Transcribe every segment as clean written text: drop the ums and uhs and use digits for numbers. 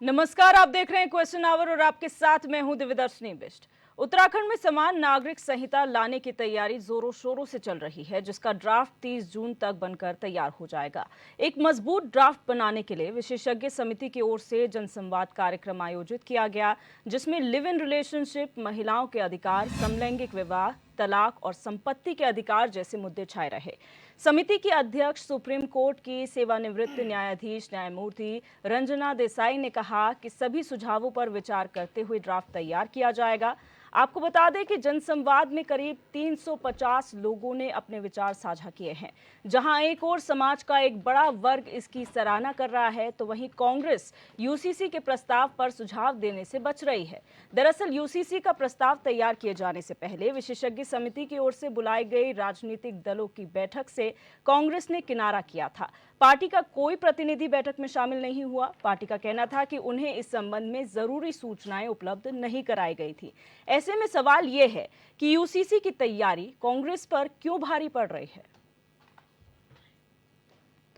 नमस्कार, आप देख रहे हैं क्वेश्चन आवर और आपके साथ मैं हूं दिव्यदर्शनी बिष्ट। उत्तराखंड में समान नागरिक संहिता लाने की तैयारी जोरों शोरों से चल रही है, जिसका ड्राफ्ट 30 जून तक बनकर तैयार हो जाएगा। एक मजबूत ड्राफ्ट बनाने के लिए विशेषज्ञ समिति की ओर से जनसंवाद कार्यक्रम आयोजित किया गया, जिसमें लिव इन रिलेशनशिप, महिलाओं के अधिकार, समलैंगिक विवाह, तलाक और संपत्ति के अधिकार जैसे मुद्दे छाए रहे। समिति की अध्यक्ष सुप्रीम कोर्ट की सेवानिवृत्त न्यायाधीश न्यायमूर्ति रंजना देसाई ने कहा कि सभी सुझावों पर विचार करते हुए ड्राफ्ट तैयार किया जाएगा। आपको बता दें कि जनसंवाद में करीब 350 लोगों ने अपने विचार साझा किए हैं। जहां एक और समाज का एक बड़ा वर्ग इसकी सराहना कर रहा है, तो वहीं कांग्रेस यूसीसी के प्रस्ताव पर सुझाव देने से बच रही है। दरअसल यूसीसी का प्रस्ताव तैयार किए जाने से पहले विशेषज्ञ समिति की ओर से बुलाई गई राजनीतिक दलों की बैठक से कांग्रेस ने किनारा किया था। पार्टी का कोई प्रतिनिधि बैठक में शामिल नहीं हुआ। पार्टी का कहना था कि उन्हें इस संबंध में जरूरी सूचनाएं उपलब्ध नहीं कराई गई थी। ऐसे में सवाल ये है कि यूसीसी की तैयारी कांग्रेस पर क्यों भारी पड़ रही है।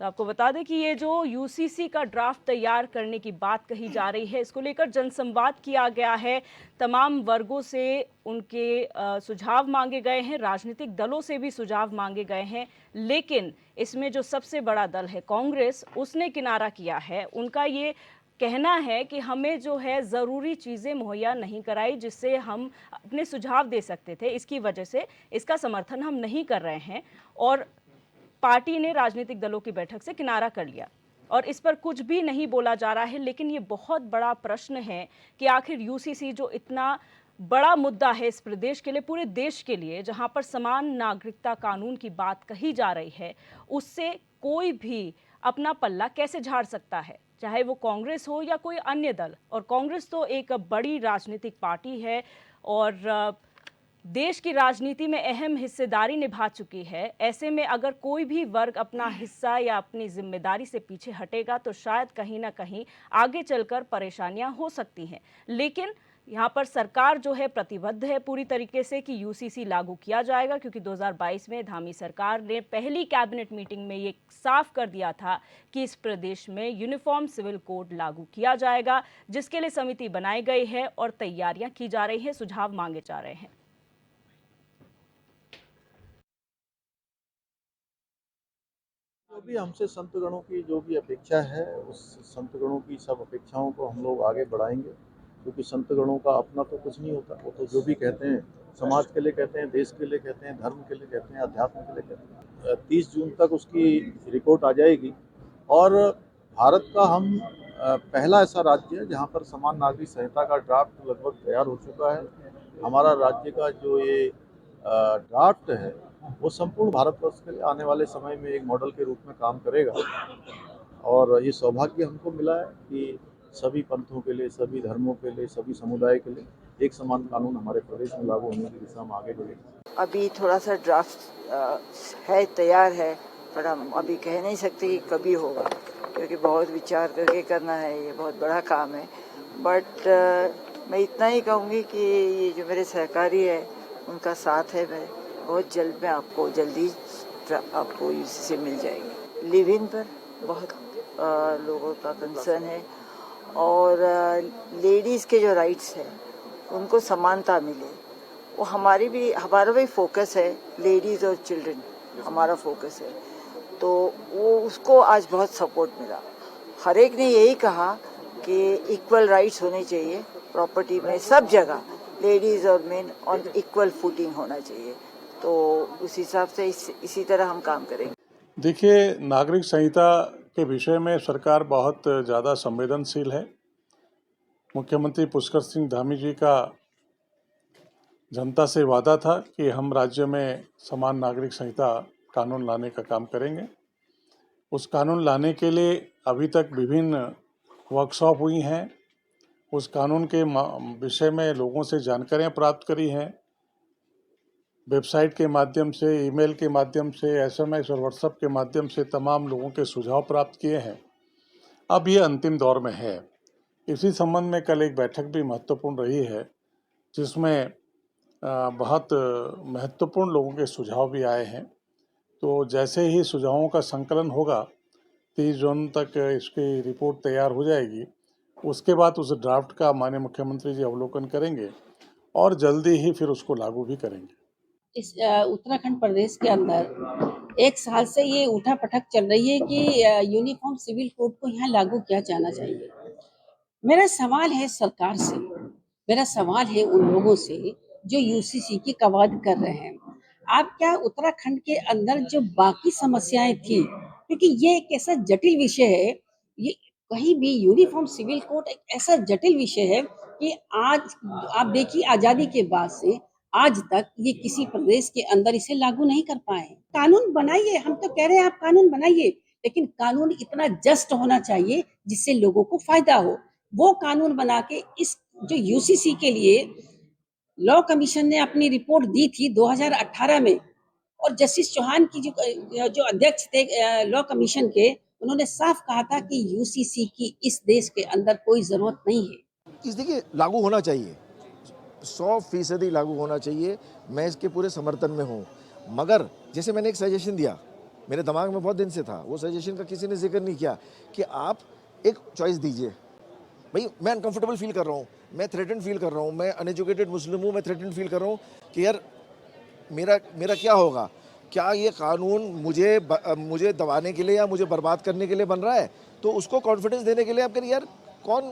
तो आपको बता दें कि ये जो यूसीसी का ड्राफ्ट तैयार करने की बात कही जा रही है, इसको लेकर जनसंवाद किया गया है। तमाम वर्गों से उनके सुझाव मांगे गए हैं, राजनीतिक दलों से भी सुझाव मांगे गए हैं, लेकिन इसमें जो सबसे बड़ा दल है कांग्रेस, उसने किनारा किया है। उनका ये कहना है कि हमें जो है ज़रूरी चीज़ें मुहैया नहीं कराई जिससे हम अपने सुझाव दे सकते थे, इसकी वजह से इसका समर्थन हम नहीं कर रहे हैं। और पार्टी ने राजनीतिक दलों की बैठक से किनारा कर लिया और इस पर कुछ भी नहीं बोला जा रहा है। लेकिन ये बहुत बड़ा प्रश्न है कि आखिर यूसीसी जो इतना बड़ा मुद्दा है इस प्रदेश के लिए, पूरे देश के लिए, जहां पर समान नागरिकता कानून की बात कही जा रही है, उससे कोई भी अपना पल्ला कैसे झाड़ सकता है, चाहे वो कांग्रेस हो या कोई अन्य दल। और कांग्रेस तो एक बड़ी राजनीतिक पार्टी है और देश की राजनीति में अहम हिस्सेदारी निभा चुकी है। ऐसे में अगर कोई भी वर्ग अपना हिस्सा या अपनी जिम्मेदारी से पीछे हटेगा तो शायद कहीं ना कहीं आगे चलकर परेशानियां हो सकती हैं। लेकिन यहाँ पर सरकार जो है प्रतिबद्ध है पूरी तरीके से कि यूसीसी लागू किया जाएगा, क्योंकि 2022 में धामी सरकार ने पहली कैबिनेट मीटिंग में ये साफ कर दिया था कि इस प्रदेश में यूनिफॉर्म सिविल कोड लागू किया जाएगा, जिसके लिए समिति बनाई गई है और तैयारियां की जा रही हैं, सुझाव मांगे जा रहे हैं। जो भी हमसे संतगणों की जो भी अपेक्षा है, उस संतगणों की सब अपेक्षाओं को हम लोग आगे बढ़ाएंगे, क्योंकि संतगणों का अपना तो कुछ नहीं होता। वो तो जो भी कहते हैं समाज के लिए कहते हैं, देश के लिए कहते हैं, धर्म के लिए कहते हैं, अध्यात्म के लिए कहते हैं। 30 जून तक उसकी रिपोर्ट आ जाएगी और भारत का हम पहला ऐसा राज्य है जहाँ पर समान नागरिक संहिता का ड्राफ्ट लगभग तैयार हो चुका है। हमारा राज्य का जो ये ड्राफ्ट है वो संपूर्ण भारतवर्ष के लिए आने वाले समय में एक मॉडल के रूप में काम करेगा। और ये सौभाग्य हमको मिला है कि सभी पंथों के लिए, सभी धर्मों के लिए, सभी समुदाय के लिए एक समान कानून हमारे प्रदेश में लागू होने की दिशा में आगे बढ़े। अभी थोड़ा सा ड्राफ्ट है, तैयार है, पर हम अभी कह नहीं सकते कि कभी होगा, क्योंकि बहुत विचार करके करना है, ये बहुत बड़ा काम है। बट मैं इतना ही कहूँगी कि ये जो मेरे सहकारी है उनका साथ है, मैं बहुत जल्द में आपको यूसीसी मिल जाएगी। लिव इन पर बहुत लोगों का कंसर्न है और लेडीज़ के जो राइट्स हैं उनको समानता मिले, वो हमारा भी फोकस है। लेडीज़ और चिल्ड्रन हमारा फोकस है, तो वो उसको आज बहुत सपोर्ट मिला। हर एक ने यही कहा कि इक्वल राइट्स होने चाहिए प्रॉपर्टी में, सब जगह लेडीज़ और मेन ऑन इक्वल फुटिंग होना चाहिए। तो उस हिसाब से इसी तरह हम काम करेंगे। देखिए, नागरिक संहिता के विषय में सरकार बहुत ज़्यादा संवेदनशील है। मुख्यमंत्री पुष्कर सिंह धामी जी का जनता से वादा था कि हम राज्य में समान नागरिक संहिता कानून लाने का काम करेंगे। उस कानून लाने के लिए अभी तक विभिन्न वर्कशॉप हुई हैं। उस कानून के विषय में लोगों से जानकारियाँ प्राप्त करी हैं, वेबसाइट के माध्यम से, ईमेल के माध्यम से, एसएमएस और व्हाट्सएप के माध्यम से तमाम लोगों के सुझाव प्राप्त किए हैं। अब ये अंतिम दौर में है। इसी संबंध में कल एक बैठक भी महत्वपूर्ण रही है, जिसमें बहुत महत्वपूर्ण लोगों के सुझाव भी आए हैं। तो जैसे ही सुझावों का संकलन होगा, 30 जून तक इसकी रिपोर्ट तैयार हो जाएगी उसके बाद उस ड्राफ्ट का माननीय मुख्यमंत्री जी अवलोकन करेंगे और जल्दी ही फिर उसको लागू भी करेंगे। इस उत्तराखंड प्रदेश के अंदर एक साल से ये उठा-पटक चल रही है कि यूनिफ़ॉर्म सिविल कोड को यहाँ लागू किया जाना चाहिए। मेरा सवाल है सरकार से, मेरा सवाल है उन लोगों से जो यूसीसी की कवायद कर रहे हैं। आप क्या उत्तराखंड के अंदर जो बाकी समस्याएँ थी, क्योंकि ये एक ऐसा जटिल विषय है, ये कहीं भी यूनिफ़ॉर्म सिविल कोड एक ऐसा जटिल विषय है कि आज आप देखिए आज़ादी के बाद से आज तक ये किसी प्रदेश के अंदर इसे लागू नहीं कर पाए हैं। कानून बनाइए, हम तो कह रहे हैं आप कानून बनाइए, लेकिन कानून इतना जस्ट होना चाहिए जिससे लोगों को फ़ायदा हो। वो कानून बना के इस जो यूसीसी के लिए लॉ कमीशन ने अपनी रिपोर्ट दी थी 2018 में और जस्टिस चौहान की जो अध्यक्ष थे लॉ कमीशन के, उन्होंने साफ कहा था कि यूसीसी की इस देश के अंदर कोई ज़रूरत नहीं है। इस देखिए लागू होना चाहिए, 100% लागू होना चाहिए। मैं इसके पूरे समर्थन में हूँ, मगर जैसे मैंने एक सजेशन दिया, मेरे दिमाग में बहुत दिन से था, वो सजेशन का किसी ने जिक्र नहीं किया कि आप एक चॉइस दीजिए। भाई मैं अनकंफर्टेबल फील कर रहा हूँ, मैं थ्रेटन फील कर रहा हूँ, मैं अनएजुकेटेड मुस्लिम हूँ, मैं थ्रेटन फील कर रहा हूँ कि यार मेरा क्या होगा? क्या ये कानून मुझे दबाने के लिए या मुझे बर्बाद करने के लिए बन रहा है? तो उसको कॉन्फिडेंस देने के लिए आप करिए यार कौन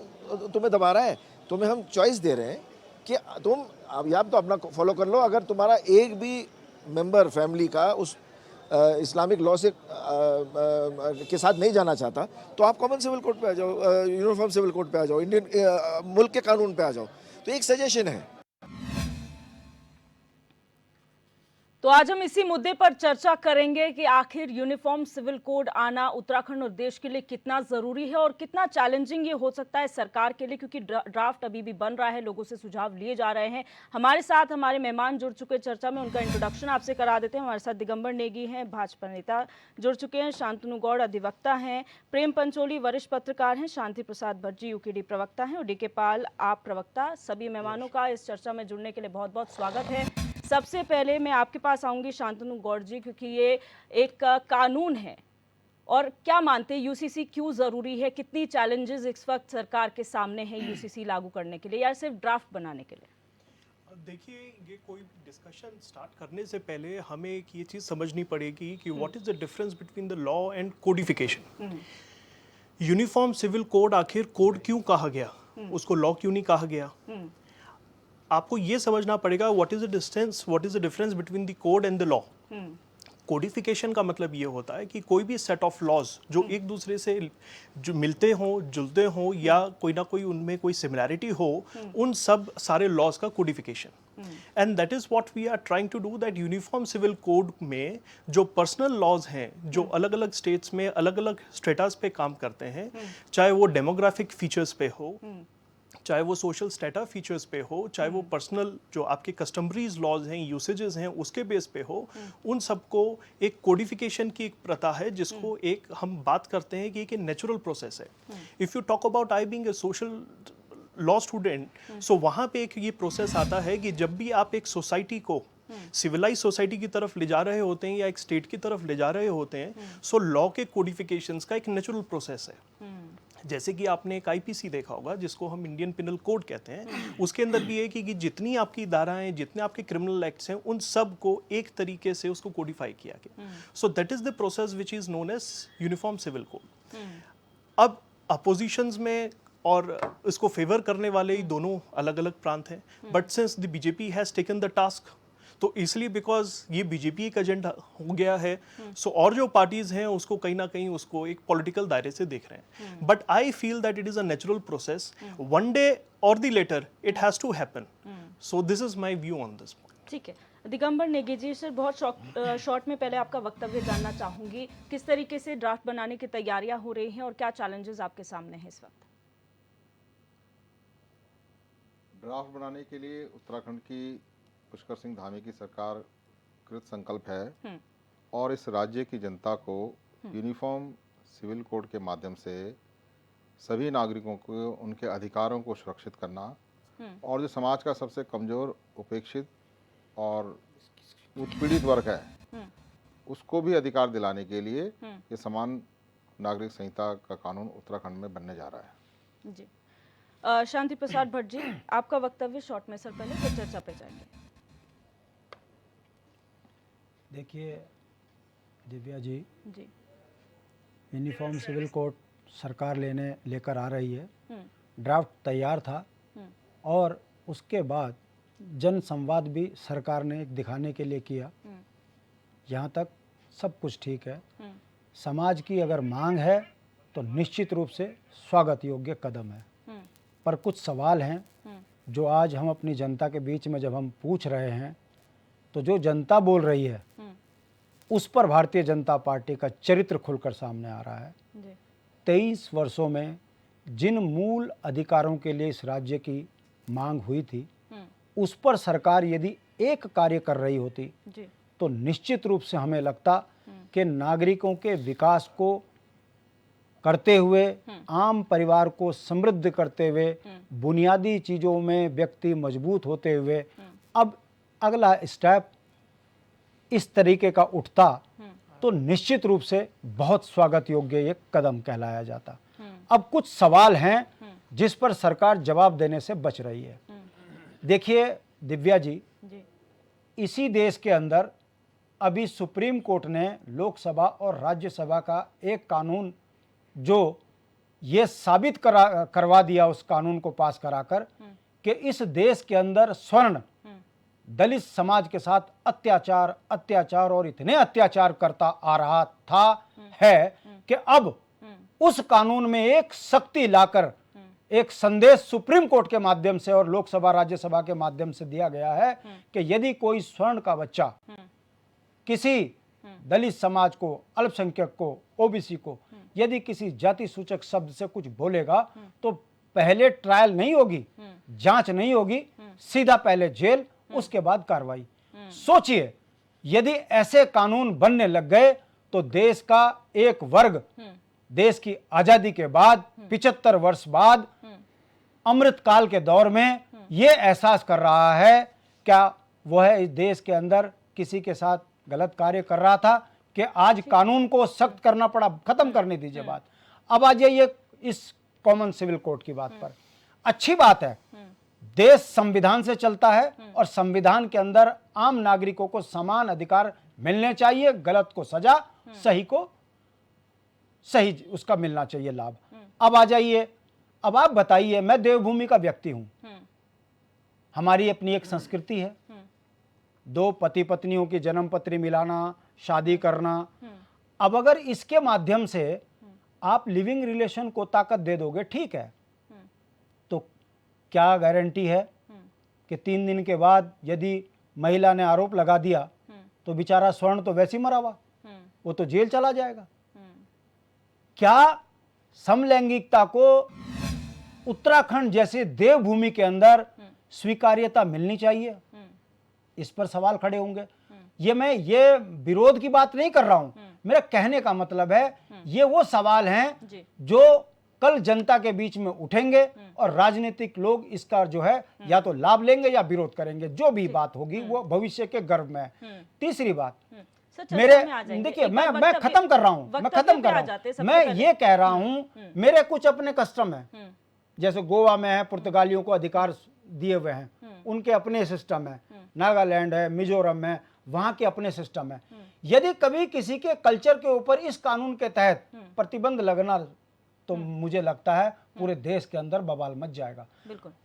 तुम्हें दबा रहा है? तुम्हें हम चॉइस दे रहे हैं कि तुम अब या तो अपना फॉलो कर लो। अगर तुम्हारा एक भी मेंबर फैमिली का उस इस्लामिक लॉ से के साथ नहीं जाना चाहता तो आप कॉमन सिविल कोड पे आ जाओ, यूनिफॉर्म सिविल कोड पे आ जाओ, इंडियन मुल्क के कानून पे आ जाओ। तो एक सजेशन है। तो आज हम इसी मुद्दे पर चर्चा करेंगे कि आखिर यूनिफॉर्म सिविल कोड आना उत्तराखंड और देश के लिए कितना जरूरी है और कितना चैलेंजिंग ये हो सकता है सरकार के लिए, क्योंकि ड्राफ्ट अभी भी बन रहा है, लोगों से सुझाव लिए जा रहे हैं। हमारे साथ हमारे मेहमान जुड़ चुके चर्चा में, उनका इंट्रोडक्शन आपसे करा देते हैं। हमारे साथ दिगंबर नेगी हैं, भाजपा नेता जुड़ चुके हैं, शांतनु गौड़ अधिवक्ता हैं, प्रेम पंचोली वरिष्ठ पत्रकार हैं, शांति प्रसाद भज्जी यूकेडी प्रवक्ता हैं और डीके पाल आप प्रवक्ता। सभी मेहमानों का इस चर्चा में जुड़ने के लिए बहुत बहुत स्वागत है। सबसे पहले मैं आपके पास आऊंगी शांतनु गौड़ जी, क्योंकि ये एक कानून है और क्या मानते हैं यूसीसी क्यों जरूरी है, कितनी चैलेंजेस इस वक्त सरकार के सामने है यूसीसी लागू करने के लिए या सिर्फ ड्राफ्ट बनाने के लिए? देखिए, ये कोई डिस्कशन स्टार्ट करने से पहले हमें एक ये चीज़ समझनी पड़ेगी कि what is the difference between the law and codification. Uniform civil code आखिर कोड क्यों कहा गया, उसको लॉ क्यों नहीं कहा गया? आपको ये समझना पड़ेगा what is the difference between the code and the law. Codification का मतलब ये होता है कि कोई भी सेट ऑफ लॉज जो एक दूसरे से जो मिलते हों, जुलते हों या कोई ना कोई उनमें कोई सिमिलैरिटी हो, उन सब सारे लॉज का codification. And that is what we are trying to do, that uniform civil code में जो पर्सनल लॉज हैं जो अलग अलग स्टेट्स में अलग अलग स्टेटस पे काम करते हैं, चाहे वो डेमोग्राफिक फीचर्स पे हो, चाहे वो सोशल स्टेटा फीचर्स पे हो, चाहे वो पर्सनल जो आपके कस्टमरीज लॉज हैं, यूसेजेस हैं, उसके बेस पे हो, उन सबको एक कोडिफिकेशन की एक प्रथा है जिसको एक हम बात करते हैं कि एक नेचुरल प्रोसेस है। If you talk about I being a social law student, so वहाँ पे एक ये प्रोसेस आता है कि जब भी आप एक सोसाइटी को सिविलाइज सोसाइटी की तरफ ले जा रहे होते हैं या एक स्टेट की तरफ ले जा रहे होते हैं, सो लॉ के कोडिफिकेशंस का एक नेचुरल प्रोसेस है। जैसे कि आपने एक आईपीसी देखा होगा जिसको हम इंडियन पिनल कोड कहते हैं, उसके अंदर भी है कि जितनी आपकी धाराएं, जितने आपके क्रिमिनल एक्ट्स हैं, उन सब को एक तरीके से उसको कोडिफाई किया गया। So that is the process which is known as uniform civil code. अब अपोजिशंस में और इसको फेवर करने वाले ही दोनों अलग अलग प्रांत हैं, but since the BJP has taken the task, तो इसलिए बिकॉज ये बीजेपी एक एजेंडा हो गया है, सो और जो पार्टीज हैं उसको कहीं ना कहीं उसको एक पॉलिटिकल दायरे से देख रहे हैं। But I feel that it is a natural process, one day or the later it has to happen. So this is my view on this point. ठीक है, दिगंबर नेगी जी सर, बहुत शॉर्ट में पहले आपका वक्तव्य जानना चाहूंगी, किस तरीके से ड्राफ्ट बनाने की तैयारियां हो रही हैं और क्या चैलेंजेस आपके सामने हैं इस वक्त? ड्राफ्ट बनाने के लिए उत्तराखंड की पुष्कर सिंह धामी की सरकार कृत संकल्प है और इस राज्य की जनता को यूनिफॉर्म सिविल कोड के माध्यम से सभी नागरिकों को उनके अधिकारों को सुरक्षित करना और जो समाज का सबसे कमज़ोर, उपेक्षित और उत्पीड़ित वर्ग है उसको भी अधिकार दिलाने के लिए ये समान नागरिक संहिता का कानून उत्तराखंड में बनने जा रहा है। जी, शांति प्रसाद भट्ट जी, आपका वक्तव्य शॉर्ट में सर, पहले फिर चर्चा पे जाएंगे। देखिए दिव्या जी, जी। यूनिफॉर्म सिविल कोड सरकार लेकर आ रही है। हम्म। ड्राफ्ट तैयार था हम्म। और उसके बाद जन संवाद भी सरकार ने दिखाने के लिए किया। हम्म। यहाँ तक सब कुछ ठीक है। हम्म। समाज की अगर मांग है तो निश्चित रूप से स्वागत योग्य कदम है, हम्म। पर कुछ सवाल हैं हम्म। जो आज हम अपनी जनता के बीच में जब हम पूछ रहे हैं तो जो जनता बोल रही है हम्म। उस पर भारतीय जनता पार्टी का चरित्र खुलकर सामने आ रहा है। जी। 23 वर्षों में जिन मूल अधिकारों के लिए इस राज्य की मांग हुई थी, हम्म। उस पर सरकार यदि एक कार्य कर रही होती जी। तो निश्चित रूप से हमें लगता कि नागरिकों के विकास को करते हुए, आम परिवार को समृद्ध करते हुए, बुनियादी चीज़ों में व्यक्ति मजबूत होते हुए अब अगला स्टेप इस तरीके का उठता तो निश्चित रूप से बहुत स्वागत योग्य एक कदम कहलाया जाता। अब कुछ सवाल हैं जिस पर सरकार जवाब देने से बच रही है। देखिए दिव्या जी, जी। इसी देश के अंदर अभी सुप्रीम कोर्ट ने लोकसभा और राज्यसभा का एक कानून जो ये साबित करवा दिया, उस कानून को पास कराकर कि इस देश के अंदर स्वर्ण दलित समाज के साथ अत्याचार और इतने अत्याचार करता आ रहा था है कि अब उस कानून में एक सख्ती लाकर एक संदेश सुप्रीम कोर्ट के माध्यम से और लोकसभा राज्यसभा के माध्यम से दिया गया है कि यदि कोई स्वर्ण का बच्चा किसी दलित समाज को, अल्पसंख्यक को, ओबीसी को यदि किसी जाति सूचक शब्द से कुछ बोलेगा तो पहले ट्रायल नहीं होगी, जांच नहीं होगी, सीधा पहले जेल, उसके बाद कार्रवाई। सोचिए यदि ऐसे कानून बनने लग गए तो देश का एक वर्ग देश की आजादी के बाद 75 वर्ष बाद अमृतकाल के दौर में यह एहसास कर रहा है क्या वह इस देश के अंदर किसी के साथ गलत कार्य कर रहा था कि आज कानून को सख्त करना पड़ा। खत्म करने दीजिए बात, अब आ जाइए इस कॉमन सिविल कोड की बात पर। अच्छी बात है, देश संविधान से चलता है और संविधान के अंदर आम नागरिकों को समान अधिकार मिलने चाहिए, गलत को सजा, सही को सही उसका मिलना चाहिए लाभ। अब आ जाइए, अब आप बताइए, मैं देवभूमि का व्यक्ति हूं, हमारी अपनी एक संस्कृति है, दो पति पत्नियों की जन्म पत्री मिलाना, शादी करना। अब अगर इसके माध्यम से आप लिविंग रिलेशन को ताकत दे दोगे, ठीक है, तो क्या गारंटी है कि 3 दिन के बाद यदि महिला ने आरोप लगा दिया तो बेचारा स्वर्ण तो वैसे ही मरा हुआ, वो तो जेल चला जाएगा। क्या समलैंगिकता को उत्तराखंड जैसे देवभूमि के अंदर स्वीकार्यता मिलनी चाहिए? इस पर सवाल खड़े होंगे। मैं ये विरोध की बात नहीं कर रहा हूं, मेरा कहने का मतलब है ये वो सवाल हैं जो कल जनता के बीच में उठेंगे और राजनीतिक लोग इसका जो है या तो लाभ लेंगे या विरोध करेंगे, जो भी बात होगी वो भविष्य के गर्भ में है। तीसरी बात, मेरे देखिए मैं खत्म कर रहा हूं, मैं ये कह रहा हूं मेरे कुछ अपने कस्टम हैं, जैसे गोवा में है, पुर्तगालियों को अधिकार दिए हुए हैं, उनके अपने सिस्टम है, नागालैंड है, मिजोरम है, वहां के अपने सिस्टम है। यदि कभी किसी के कल्चर के ऊपर इस कानून के तहत प्रतिबंध लगना तो मुझे लगता है पूरे देश के अंदर बवाल मच जाएगा।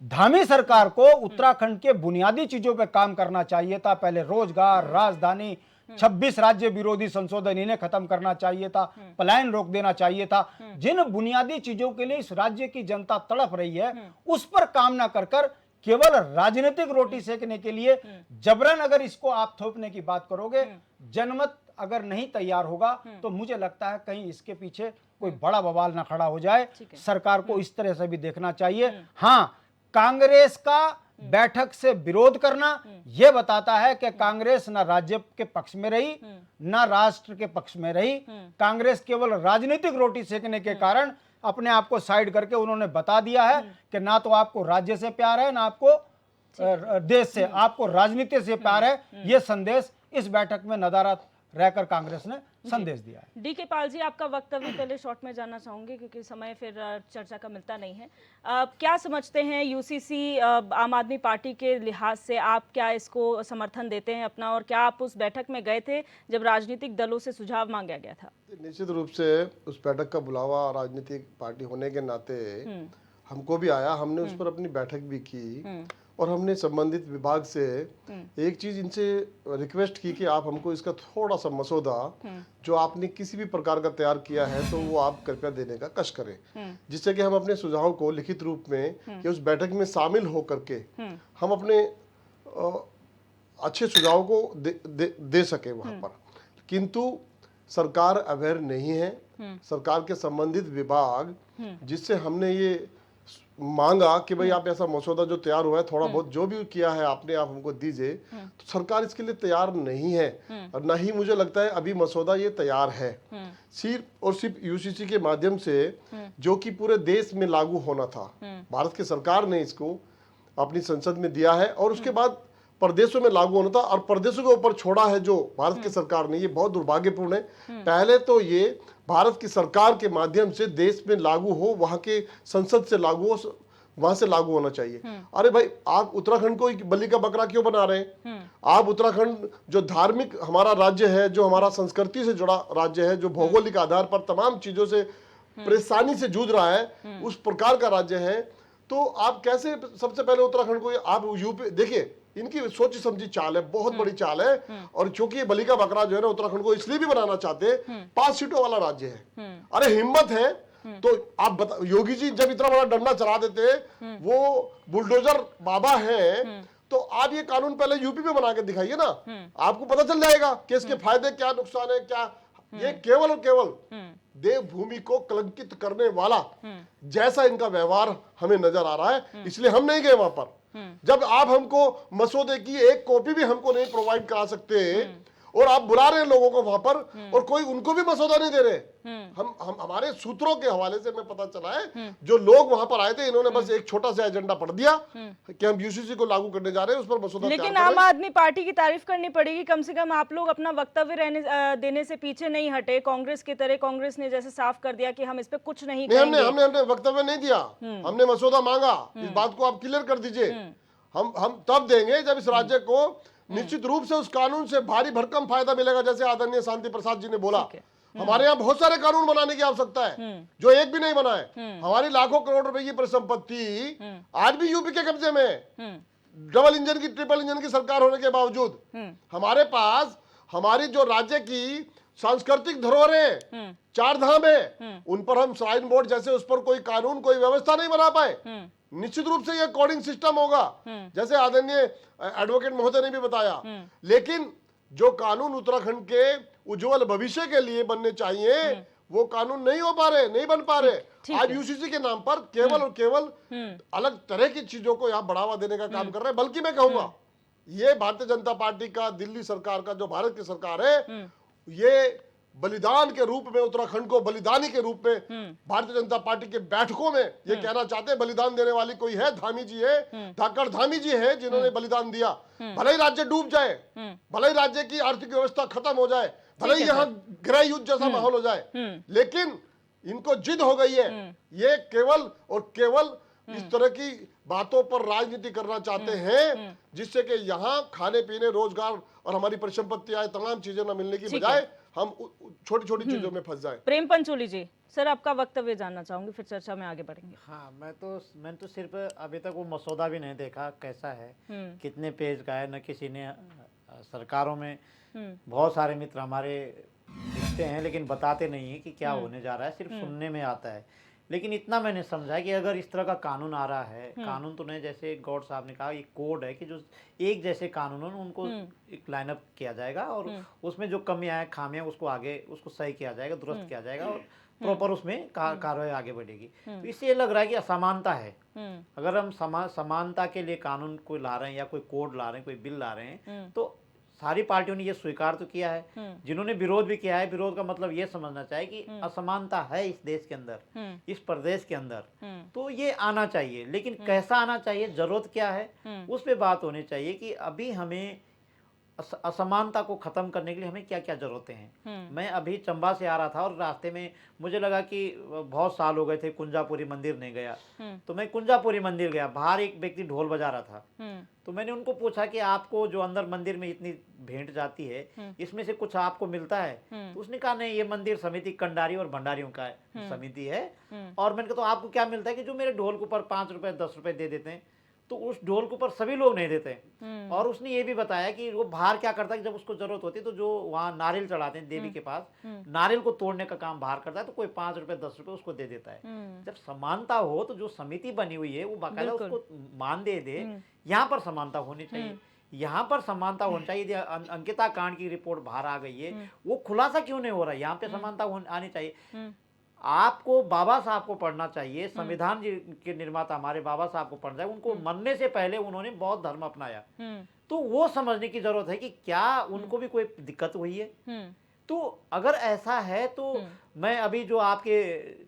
धामी सरकार को उत्तराखंड के बुनियादी चीजों पे काम करना चाहिए था। पहले रोजगार, राजधानी, 26 राज्य विरोधी संशोधन इन्हें खत्म करना चाहिए था, पलायन रोक देना चाहिए था। जिन बुनियादी चीजों के लिए इस राज्य की जनता तड़प रही है उस पर काम ना कर केवल राजनीतिक रोटी सेकने के लिए जबरन अगर इसको आप थोपने की बात करोगे, जनमत अगर नहीं तैयार होगा तो मुझे लगता है कहीं इसके पीछे कोई बड़ा बवाल ना खड़ा हो जाए। सरकार को इस तरह से भी देखना चाहिए। हाँ, कांग्रेस का बैठक से विरोध करना यह बताता है कि कांग्रेस ना राज्य के पक्ष में रही ना राष्ट्र के पक्ष में रही। कांग्रेस केवल राजनीतिक रोटी सेकने के कारण अपने आप को साइड करके उन्होंने बता दिया है कि ना तो आपको राज्य से प्यार है ना आपको देश से, आपको राजनीति से प्यार है। यह संदेश इस बैठक में नदारद रहकर कांग्रेस ने संदेश दिया है। डी के पाल जी, आपका वक्तव्य पहले शॉर्ट में जानना चाहूंगे क्योंकि समय फिर चर्चा का मिलता नहीं है। क्या समझते हैं यूसीसी आम आदमी पार्टी के लिहाज से, आप क्या इसको समर्थन देते हैं अपना, और क्या आप उस बैठक में गए थे जब राजनीतिक दलों से सुझाव मांगा गया था? निश्चित रूप से उस बैठक का बुलावा राजनीतिक पार्टी होने के नाते हमको भी आया, हमने उस पर अपनी बैठक भी की और हमने संबंधित विभाग से एक चीज इनसे रिक्वेस्ट की कि आप हमको इसका थोड़ा सा मसौदा जो आपने किसी भी प्रकार का तैयार किया है तो वो आप कृपया देने का कष्ट करें, जिससे कि हम अपने सुझाव को लिखित रूप में या उस बैठक में शामिल हो करके हम अपने अच्छे सुझाव को दे सके वहां पर। किंतु सरकार अवेयर नहीं है, सरकार के संबंधित विभाग जिससे हमने ये मांगा कि भाई आप ऐसा मसौदा जो तैयार हुआ है थोड़ा बहुत जो भी किया है आपने आप हमको दीजिए, तो सरकार इसके लिए तैयार नहीं है और ना ही मुझे लगता है अभी मसौदा ये तैयार है। सिर्फ और सिर्फ यूसीसी के माध्यम से जो कि पूरे देश में लागू होना था, भारत की सरकार ने इसको अपनी संसद में दिया है और उसके बाद प्रदेशों में लागू होना था और प्रदेशों के ऊपर छोड़ा है जो भारत की सरकार ने। ये बहुत दुर्भाग्यपूर्ण है। पहले तो ये भारत की सरकार के माध्यम से देश में लागू हो, वहां के संसद से लागू हो, वहां से लागू होना चाहिए। अरे भाई, आप उत्तराखंड को बलि का बकरा क्यों बना रहे हैं? आप उत्तराखंड जो धार्मिक हमारा राज्य है, जो हमारा संस्कृति से जुड़ा राज्य है, जो भौगोलिक आधार पर तमाम चीजों से परेशानी से जूझ रहा है, उस प्रकार का राज्य है, तो आप कैसे सबसे पहले उत्तराखंड को आप यूपी देखिए, इनकी सोची समझी चाल है, बहुत बड़ी चाल है। और चूंकि ये बलि का बकरा जो है ना उत्तराखंड को इसलिए भी बनाना चाहते हैं, 5 सीटों वाला राज्य है। अरे हिम्मत है तो आप बता, योगी जी जब इतना बड़ा डंडा चला देते, वो बुलडोजर बाबा है, तो आप ये कानून पहले यूपी में बना के दिखाइए ना, आपको पता चल जाएगा कि इसके फायदे क्या, नुकसान है क्या। ये केवल और केवल देवभूमि को कलंकित करने वाला जैसा इनका व्यवहार हमें नजर आ रहा है, इसलिए हम नहीं गए वहां पर। जब आप हमको मसौदे की एक कॉपी भी हमको नहीं प्रोवाइड करा सकते और आप बुला रहे हैं लोगों को वहां पर और कोई उनको भी मसौदा नहीं दे रहे। हम हमारे सूत्रों के हवाले से हमें पता चला है जो लोग वहां पर आए थे, इन्होंने बस एक छोटा सा एजेंडा पढ़ दिया कि हम यूसीसी को लागू करने जा रहे हैं, उस पर मसौदा। लेकिन आम आदमी पार्टी की तारीफ करनी पड़ेगी, कम से कम आप लोग अपना वक्तव्य देने से पीछे नहीं हटे। कांग्रेस की तरह कांग्रेस ने जैसे साफ कर दिया कि हम इस पे कुछ नहीं करेंगे। हमने वक्तव्य नहीं दिया, हमने मसौदा मांगा। इस बात को आप क्लियर कर दीजिए। हम तब देंगे जब इस राज्य को निश्चित रूप से उस कानून से भारी भरकम फायदा मिलेगा, जैसे आदरणीय शांति प्रसाद जी ने बोला। हमारे यहाँ बहुत सारे कानून बनाने की आवश्यकता है, जो एक भी नहीं बना है। हमारी लाखों करोड़ रुपए की परिसंपत्ति आज भी यूपी के कब्जे में है, डबल इंजन की ट्रिपल इंजन की सरकार होने के बावजूद। हमारे पास हमारी जो राज्य की सांस्कृतिक धरोहरें, 4 धाम है, उन पर हम श्राइन बोर्ड जैसे उस पर कोई कानून, कोई व्यवस्था नहीं बना पाए। निश्चित रूप से ये कोडिंग सिस्टम होगा, जैसे आदरणीय एडवोकेट महोदय ने भी बताया। लेकिन जो कानून उत्तराखंड के उज्जवल भविष्य के लिए बनने चाहिए, वो कानून नहीं हो पा रहे, नहीं बन पा रहे। आज यूसीसी के नाम पर केवल और केवल अलग तरह की चीजों को यहाँ बढ़ावा देने का काम कर रहे हैं। बल्कि मैं कहूंगा, ये भारतीय जनता पार्टी का, दिल्ली सरकार का, जो भारत की सरकार है, ये बलिदान के रूप में उत्तराखंड को बलिदानी के रूप में भारतीय जनता पार्टी के बैठकों में ये कहना चाहते हैं, बलिदान देने वाली कोई है, धामी जी है, धाकड़ धामी जी है, जिन्होंने बलिदान दिया। भले ही राज्य डूब जाए, भले ही राज्य की आर्थिक व्यवस्था खत्म हो जाए, भले ही यहाँ गृह युद्ध जैसा माहौल हो जाए, लेकिन इनको जिद हो गई है। ये केवल और केवल इस तरह की बातों पर राजनीति करना चाहते हैं, जिससे कि यहाँ खाने पीने, रोजगार और हमारी परिसंपत्ति आए, तमाम चीजें न मिलने की बजाय हम छोटी छोटी चीजों में फंस जाए। प्रेम पंचोली जी, सर आपका वक्तव्य जानना चाहूंगी, फिर चर्चा में आगे बढ़ेंगे। हाँ, मैंने तो सिर्फ अभी तक वो मसौदा भी नहीं देखा कैसा है, कितने पेज का है। न किसी ने सरकारों में बहुत सारे मित्र हमारे दिखते हैं, लेकिन बताते नहीं है कि क्या होने जा रहा है, सिर्फ सुनने में आता है। लेकिन इतना मैंने समझा कि अगर इस तरह का कानून आ रहा है, कानून तो नहीं, जैसे गौड़ साहब ने कहा, ये कोड है कि जो एक जैसे कानून है उनको एक लाइनअप किया जाएगा और उसमें जो कमियां हैं, खामियां, उसको आगे उसको सही किया जाएगा, दुरुस्त किया जाएगा और प्रॉपर उसमें कार्रवाई आगे बढ़ेगी। तो इससे ये लग रहा है कि असमानता है। अगर हम समानता के लिए कानून कोई ला रहे हैं या कोई कोड ला रहे हैं, कोई बिल ला रहे हैं, तो सारी पार्टियों ने ये स्वीकार तो किया है। जिन्होंने विरोध भी किया है, विरोध का मतलब ये समझना चाहिए कि असमानता है इस देश के अंदर, इस प्रदेश के अंदर, तो ये आना चाहिए। लेकिन कैसा आना चाहिए, जरूरत क्या है, उस पे बात होनी चाहिए कि अभी हमें असमानता को खत्म करने के लिए हमें क्या क्या जरूरतें हैं। मैं अभी चंबा से आ रहा था और रास्ते में मुझे लगा कि बहुत साल हो गए थे कुंजापुरी मंदिर नहीं गया, तो मैं कुंजापुरी मंदिर गया। बाहर एक व्यक्ति ढोल बजा रहा था, तो मैंने उनको पूछा कि आपको जो अंदर मंदिर में इतनी भेंट जाती है, इसमें से कुछ आपको मिलता है? तो उसने कहा नहीं, ये मंदिर समिति कंडारी और भंडारियों का समिति है। और मैंने कहा तो आपको क्या मिलता है? कि जो मेरे ढोल के ऊपर 5 रुपए 10 रुपए दे देते हैं, तो उस ढोल के ऊपर सभी लोग नहीं देते। और उसने ये भी बताया कि वो बाहर क्या करता है कि जब उसको जरूरत होती है तो जो वहाँ नारियल चढ़ाते हैं देवी के पास, नारियल को तोड़ने का काम बाहर करता है, तो कोई 5 रुपए 10 रुपए उसको दे देता है। जब समानता हो तो जो समिति बनी हुई है वो बाकायदा उसको मान दे दे। यहाँ पर समानता होनी चाहिए, यहाँ पर समानता होनी चाहिए। यदि अंकिता कांड की रिपोर्ट बाहर आ गई है, वो खुलासा क्यों नहीं हो रहा है? यहाँ पे समानता आनी चाहिए। आपको बाबा साहब को पढ़ना चाहिए, संविधान जी के निर्माता हमारे बाबा साहब को पढ़ना चाहिए। उनको मरने से पहले उन्होंने बौद्ध धर्म अपनाया, तो वो समझने की जरूरत है कि क्या उनको भी कोई दिक्कत हुई है। तो अगर ऐसा है तो मैं अभी जो आपके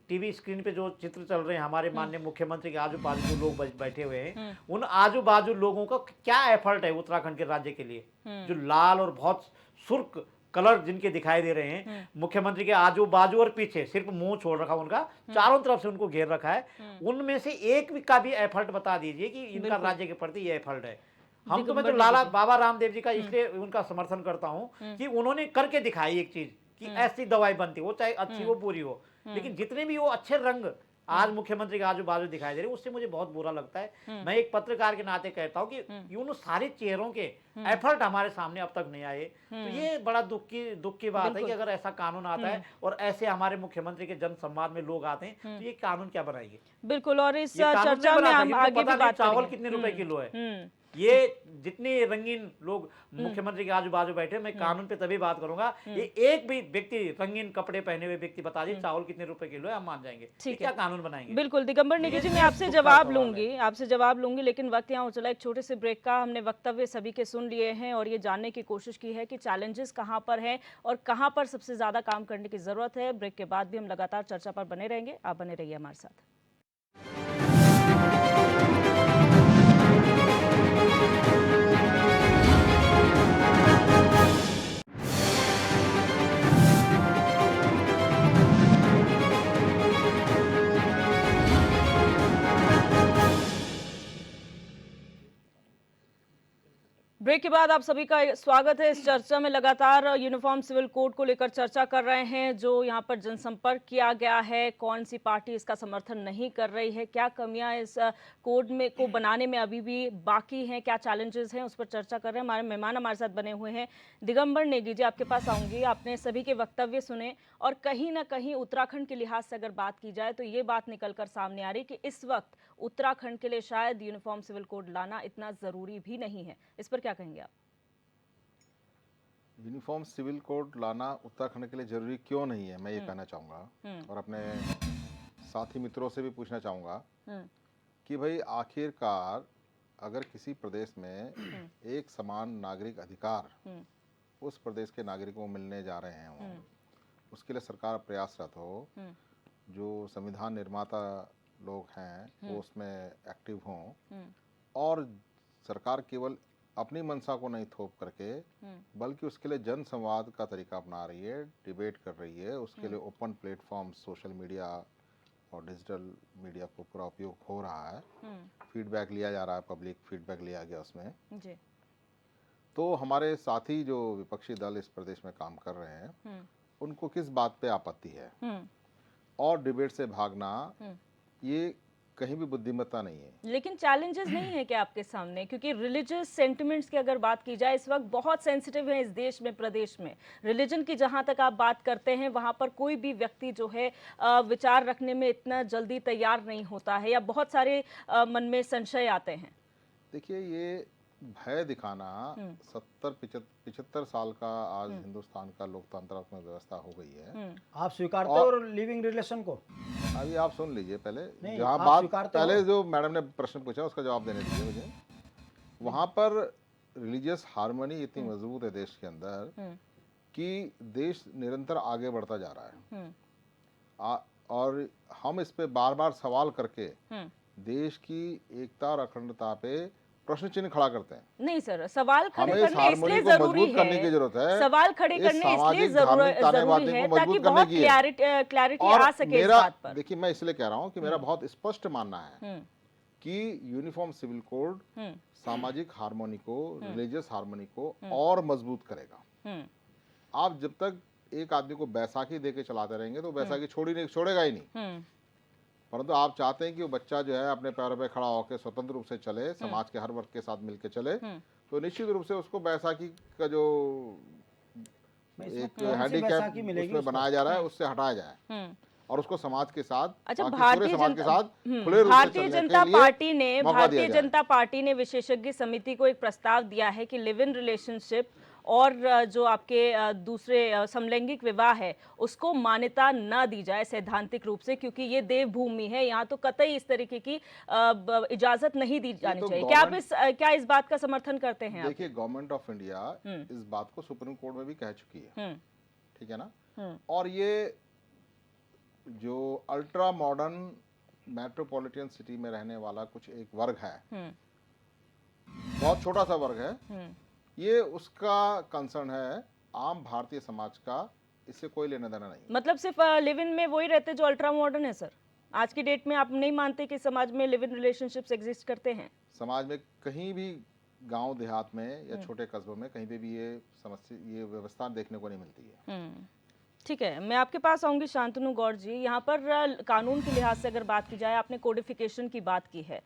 टीवी स्क्रीन पे जो चित्र चल रहे हैं हमारे माननीय मुख्यमंत्री के आजू बाजू जो लोग बैठे हुए हैं, उन आजू बाजू लोगों का क्या एफर्ट है उत्तराखंड के राज्य के लिए, जो लाल और बहुत सुर्ख कलर जिनके दिखाई दे रहे हैं। मुख्यमंत्री के आजू बाजू और पीछे सिर्फ मुंह छोड़ रखा उनका, चारों तरफ से उनको घेर रखा है। उनमें से एक भी का भी एफर्ट बता दीजिए कि इनका राज्य के प्रति ये एफर्ट है। हम तो मैं तो लाला बाबा रामदेव जी का इसलिए उनका समर्थन करता हूं कि उन्होंने करके दिखाई एक चीज कि ऐसी दवाई बनती, वो चाहे अच्छी हो बुरी हो, लेकिन जितने भी वो अच्छे रंग आज मुख्यमंत्री के आजू बाजू दिखाई दे रहे, उससे मुझे बहुत बुरा लगता है। मैं एक पत्रकार के नाते कहता हूं कि उन सारे चेहरों के एफर्ट हमारे सामने अब तक नहीं आए। तो ये बड़ा दुख की बात है कि अगर ऐसा कानून आता है और ऐसे हमारे मुख्यमंत्री के जन सम्मान में लोग आते हैं, तो ये कानून क्या बनाएंगे? बिल्कुल, और इस ये कानून चर्चा नहीं में बना हम सकते। आगे पता भी नहीं बात चावल करेंगे। कितने रुपए किलो है। ये जितने रंगीन लोग मुख्यमंत्री के आजू बाजू बैठे, मैं कानून पे तभी बात करूंगा। ये एक भी व्यक्ति रंगीन कपड़े पहने हुए व्यक्ति बता दिए चावल कितने रुपए किलो है, हम मान जाएंगे। ये क्या कानून बनाएंगे? बिल्कुल दिगंबर नेगी जी, मैं आपसे जवाब लूंगी, लेकिन वक्त यहाँ हो चला एक छोटे से ब्रेक का। हमने वक्तव्य सभी के सुन लिए हैं और ये जानने की कोशिश की है कि चैलेंजेस कहाँ पर हैं और कहाँ पर सबसे ज्यादा काम करने की जरूरत है। ब्रेक के बाद भी हम लगातार चर्चा पर बने रहेंगे, आप बने रहिए हमारे साथ। ब्रेक के बाद आप सभी का स्वागत है इस चर्चा में। लगातार यूनिफॉर्म सिविल कोड को लेकर चर्चा कर रहे हैं, जो यहाँ पर जनसंपर्क किया गया है, कौन सी पार्टी इसका समर्थन नहीं कर रही है, क्या कमियां इस कोड में को बनाने में अभी भी बाकी हैं, क्या चैलेंजेस हैं, उस पर चर्चा कर रहे हैं। हमारे मेहमान हमारे साथ बने हुए हैं। दिगंबर नेगी जी, आपके पास आऊंगी। आपने सभी के वक्तव्य सुने और कहीं ना कहीं उत्तराखंड के लिहाज से अगर बात की जाए तो ये बात निकल कर सामने आ रही कि इस वक्त उत्तराखंड के लिए शायद यूनिफॉर्म सिविल कोड लाना इतना जरूरी भी नहीं है। इस पर क्या कहेंगे आप? यूनिफॉर्म सिविल कोड लाना उत्तराखंड के लिए जरूरी क्यों नहीं है, मैं ये कहना चाहूँगा और अपने साथी मित्रों से भी पूछना चाहूँगा कि भाई आखिरकार अगर किसी प्रदेश में एक समान नागरिक अधिकार उस प्रदेश के नागरिकों को मिलने जा रहे हैं, उसके लिए सरकार प्रयासरत हो, जो संविधान निर्माता लोग हैं वो उसमें एक्टिव हों और सरकार केवल अपनी मंशा को नहीं थोप करके बल्कि उसके लिए जन संवाद का तरीका अपना रही है, डिबेट कर रही है, उसके लिए ओपन प्लेटफॉर्म सोशल मीडिया और डिजिटल मीडिया को पूरा उपयोग हो रहा है, फीडबैक लिया जा रहा है, पब्लिक फीडबैक लिया गया उसमें जी। तो हमारे साथी जो विपक्षी दल इस प्रदेश में काम कर रहे हैं उनको किस बात पे आपत्ति है और डिबेट से भागना ये कहीं भी बुद्धिमत्ता नहीं है। लेकिन चैलेंजेस नहीं है क्या आपके सामने? क्योंकि रिलीजियस सेंटिमेंट्स की अगर बात की जाए इस वक्त बहुत सेंसिटिव है इस देश में, प्रदेश में। रिलीजन की जहां तक आप बात करते हैं वहां पर कोई भी व्यक्ति जो है विचार रखने में इतना जल्दी तैयार नहीं होता है या बहुत सारे मन में संशय आते हैं। देखिए, ये भय दिखाना 70-75 साल का आज हिंदुस्तान का लोकतंत्रात्मक व्यवस्था हो गई है। आप स्वीकारते हो और लिविंग रिलेशन को? अभी आप सुन लीजिए पहले, जहाँ बात पहले जो मैडम ने प्रश्न पूछा उसका जवाब देने दीजिए मुझे। वहाँ पर रिलीजियस हार्मनी इतनी मजबूत है देश के अंदर कि देश निरंतर आगे बढ़ता जा रहा है और हम इस पे बार बार सवाल करके देश की एकता और अखंडता पे प्रश्न चिन्ह खड़ा करते हैं। नहीं सर, सवाल खड़े हमें इस करने इसलिए हार्मनी को जरूरी मजबूत करने की है, जरूरत है। सवाल खड़े इस करने इसलिए सामाजिक धार्मिक जरूरी तानेबाजी है को ताकि मजबूत करने बहुत की है। क्लैरिटी और आ सके इस मेरा बात पर। देखिए, मैं इसलिए कह रहा हूं कि मेरा बहुत स्पष्ट मानना है कि यूनिफॉर्म सिविल कोड सामाजिक हार्मोनी को, रिलीजियस हार्मोनी को और मजबूत करेगा। आप जब तक एक आदमी को बैसाखी देके चलाते रहेंगे तो बैसाखी छोड़ेगा ही नहीं। परंतु आप चाहते हैं कि वो बच्चा जो है अपने पैरों पे खड़ा होकर स्वतंत्र रूप से चले, समाज के हर वर्ग के साथ मिलकर चले, तो निश्चित रूप से उसको बैसाखी का जो एक हैंडीकैप उसमें बनाया जा रहा है उससे हटाया जाए और उसको समाज के साथ, अच्छा, पूरे समाज के साथ खुले रूप से भारतीय चलने जनता के लिए पार्टी ने मौका दिया जाए। जनता पार्टी ने विशेषज्ञ समिति को एक प्रस्ताव दिया है कि लिव इन रिलेशनशिप और जो आपके दूसरे समलैंगिक विवाह है उसको मान्यता न दी जाए सैद्धांतिक रूप से, क्योंकि ये देवभूमि है, यहाँ तो कतई इस तरीके की इजाजत नहीं दी जानी तो चाहिए। क्या इस बात का समर्थन करते हैं आप? देखिए, गवर्नमेंट ऑफ इंडिया इस बात को सुप्रीम कोर्ट में भी कह चुकी है, ठीक है ना। और ये जो अल्ट्रा मॉडर्न मेट्रोपॉलिटन सिटी में रहने वाला कुछ एक वर्ग है, बहुत छोटा सा वर्ग है, ये उसका कंसर्न है। आम भारतीय समाज का इससे कोई लेना देना नहीं। मतलब सिर्फ लिव इन में वही रहते जो अल्ट्रा मॉडर्न है सर? आज की डेट में आप नहीं मानते कि समाज में लिव इन रिलेशनशिप्स एग्जिस्ट करते हैं? समाज में कहीं भी, गांव देहात में या छोटे कस्बों में कहीं पे भी ये समस्या, ये व्यवस्था देखने को नहीं मिलती है। ठीक है, मैं आपके पास आऊंगी शांतनु गौड़ जी। यहाँ पर कानून के लिहाज से अगर बात की जाए, आपने कोडिफिकेशन की बात की है,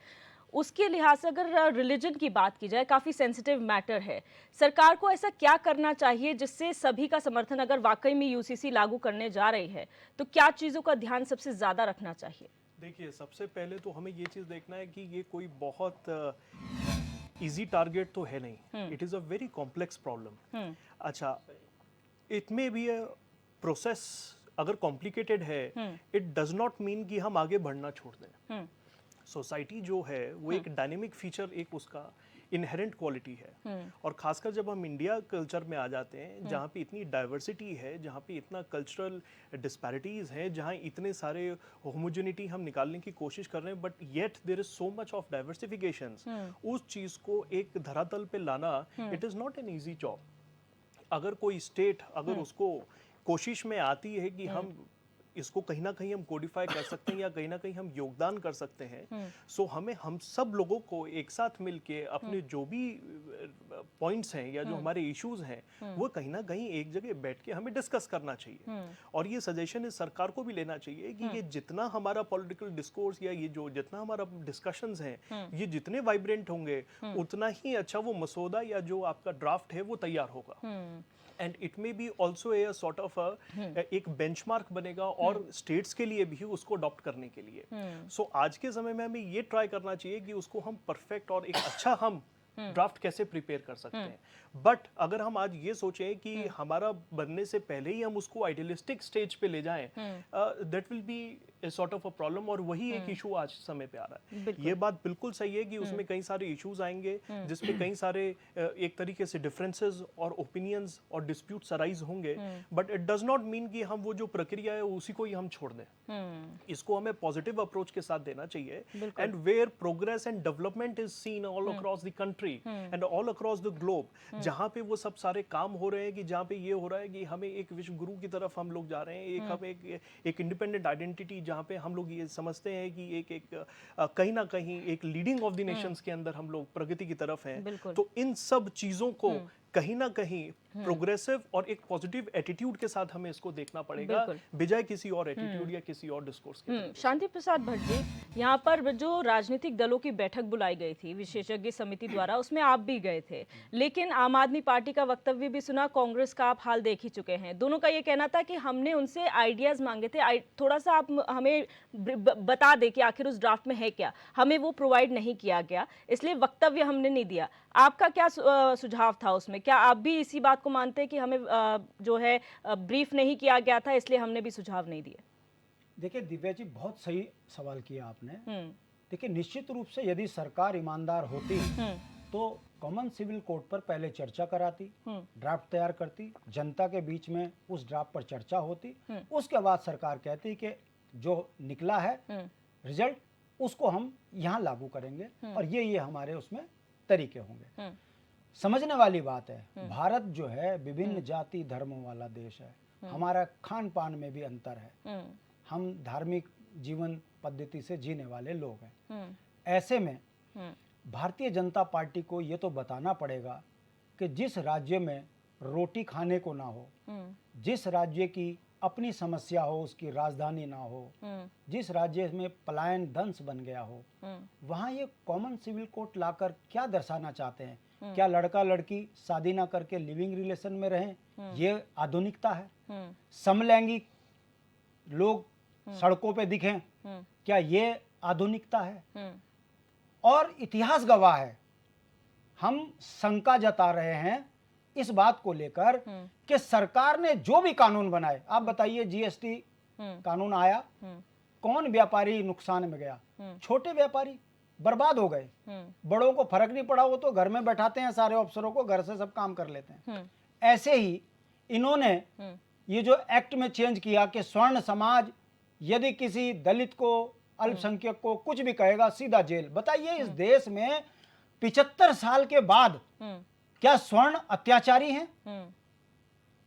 उसके लिहाज से अगर रिलीजन की बात की जाए, काफ़ी सेंसिटिव मैटर है। सरकार को ऐसा क्या करना चाहिए जिससे सभी का समर्थन, अगर वाकई में यूसीसी लागू करने जा रही है तो क्या चीज़ों का ध्यान सबसे ज़्यादा रखना चाहिए? देखिए, सबसे पहले तो हमें ये चीज़ देखना है कि ये कोई बहुत इजी टारगेट तो है नहीं। It is a very complex problem. अच्छा, it may be a process, अगर कॉम्प्लिकेटेड है, इट डज नॉट मीन कि हम आगे बढ़ना छोड़ दें। सोसाइटी जो है वो एक डायनेमिक फीचर, एक उसका इनहेरेंट क्वालिटी है। और खासकर जब हम इंडिया कल्चर में आ जाते हैं, जहाँ पे इतनी डाइवर्सिटी है, जहाँ पे इतना कल्चरल डिस्पैरिटीज़ हैं, जहाँ इतने सारे होमोजेनिटी हम निकालने की कोशिश कर रहे हैं, but yet there is so much of diversifications, उस चीज़ को एक धरातल पे लाना, it is not an easy job. अगर कोई स्टेट अगर उसको कोशिश में आती है कि हम इसको कहीं ना कहीं हम कोडिफाई कर सकते हैं या कहीं ना कहीं हम योगदान कर सकते हैं, सो हमें हम सब लोगों को एक साथ मिलके अपने जो भी पॉइंट्स हैं या जो हमारे इश्यूज हैं वो कहीं ना कहीं एक जगह बैठ के हमें डिस्कस करना चाहिए। और ये सजेशन इस सरकार को भी लेना चाहिए कि ये जितना हमारा पॉलिटिकल डिस्कोर्स या ये जो जितना हमारा डिस्कशंस हैं ये जितने वाइब्रेंट होंगे, उतना ही अच्छा वो मसौदा या जो आपका ड्राफ्ट है वो तैयार होगा। And it may B also a sort of एक बेंचमार्क बनेगा और स्टेट्स के लिए भी उसको अडॉप्ट करने के लिए। सो आज के समय में हमें ये ट्राई करना चाहिए कि उसको हम परफेक्ट और एक अच्छा हम ड्राफ्ट कैसे प्रिपेयर कर सकते हैं। बट अगर हम आज ये सोचें कि हमारा बनने से पहले ही हम उसको आइडियलिस्टिक स्टेज पे ले जाएं, that will be a sort of a problem. और वही एक इशू आज समय पे आ रहा है। ये बात बिल्कुल सही है कि उसमें कई सारे इश्यूज आएंगे जिसमें कई सारे एक तरीके से डिफरेंसेस और ओपिनियंस और डिस्प्यूट्स अराइज होंगे, but it does not mean कि हम वो जो प्रक्रिया है उसी को ही हम छोड़ दें। इसको हमें पॉजिटिव अप्रोच के साथ देना चाहिए। And where progress and development is seen all across the country and all across the globe, जहाँ पे वो सब सारे काम हो रहे हैं कि जहाँ पे ये हो रहा है कि हमें एक विश्व गुरु की तरफ हम लोग जा रहे हैं, एक हम एक इंडिपेंडेंट आइडेंटिटी, जहाँ पे हम लोग ये समझते हैं कि एक कहीं ना कहीं एक लीडिंग ऑफ द नेशंस के अंदर हम लोग प्रगति की तरफ हैं। तो इन सब चीजों को कहीं ना कहीं प्रोग्रेसिव और एक पॉजिटिव एटीट्यूड के साथ हमें इसको देखना पड़ेगा, बजाय किसी और एटीट्यूड या किसी और डिस्कोर्स के। शांति प्रसाद भट्ट जी, यहाँ पर जो राजनीतिक दलों की बैठक बुलाई गई थी विशेषज्ञ समिति द्वारा, उसमें आप भी गए थे, लेकिन आम आदमी पार्टी का वक्तव्य भी सुना, कांग्रेस का आप हाल देख ही चुके हैं। दोनों का ये कहना था कि हमने उनसे आइडियाज मांगे थे, थोड़ा सा आप हमें बता दें कि आखिर उस ड्राफ्ट में है क्या, हमें वो प्रोवाइड नहीं किया गया, इसलिए वक्तव्य हमने नहीं दिया। आपका क्या सुझाव था उसमें? क्या आप भी इसी बात को मानते हैं कि हमें जो है ब्रीफ नहीं किया गया था, इसलिए हमने भी सुझाव नहीं दिए? देखिए दिव्या जी, बहुत सही सवाल किया आपने। देखिए निश्चित रूप से यदि सरकार ईमानदार होती तो कॉमन सिविल कोड पर पहले चर्चा कराती, ड्राफ्ट तैयार करती, जनता के बीच में उस ड्राफ्ट पर चर्चा होती, उसके बाद सरकार कहती कि जो निकला है रिजल्ट उसको हम यहाँ लागू करेंगे और ये हमारे उसमें तरीके होंगे। समझने वाली बात है, भारत जो है विभिन्न जाति धर्मों वाला देश है, हमारा खान पान में भी अंतर है, हम धार्मिक जीवन पद्धति से जीने वाले लोग हैं। ऐसे में भारतीय जनता पार्टी को ये तो बताना पड़ेगा कि जिस राज्य में रोटी खाने को ना हो, जिस राज्य की अपनी समस्या हो, उसकी राजधानी ना हो, जिस राज्य में पलायन दंश बन गया हो, वहाँ ये कॉमन सिविल कोड लाकर क्या दर्शाना चाहते हैं? क्या लड़का लड़की शादी ना करके लिविंग रिलेशन में रहें, ये आधुनिकता है? समलैंगिक लोग सड़कों पे दिखें, क्या ये आधुनिकता है? और इतिहास गवाह है, हम शंका जता रहे हैं इस बात को लेकर कि सरकार ने जो भी कानून बनाए, आप बताइए जीएसटी कानून आया, कौन व्यापारी नुकसान में गया? छोटे व्यापारी बर्बाद हो गए, बड़ों को फर्क नहीं पड़ा, वो तो घर में बैठाते हैं, सारे अफसरों को घर से सब काम कर लेते हैं। ऐसे ही इन्होंने ये जो एक्ट में चेंज किया कि स्वर्ण समाज यदि किसी दलित को, अल्पसंख्यक को कुछ भी कहेगा सीधा जेल। बताइए इस देश में 75 साल के बाद क्या स्वर्ण अत्याचारी हैं?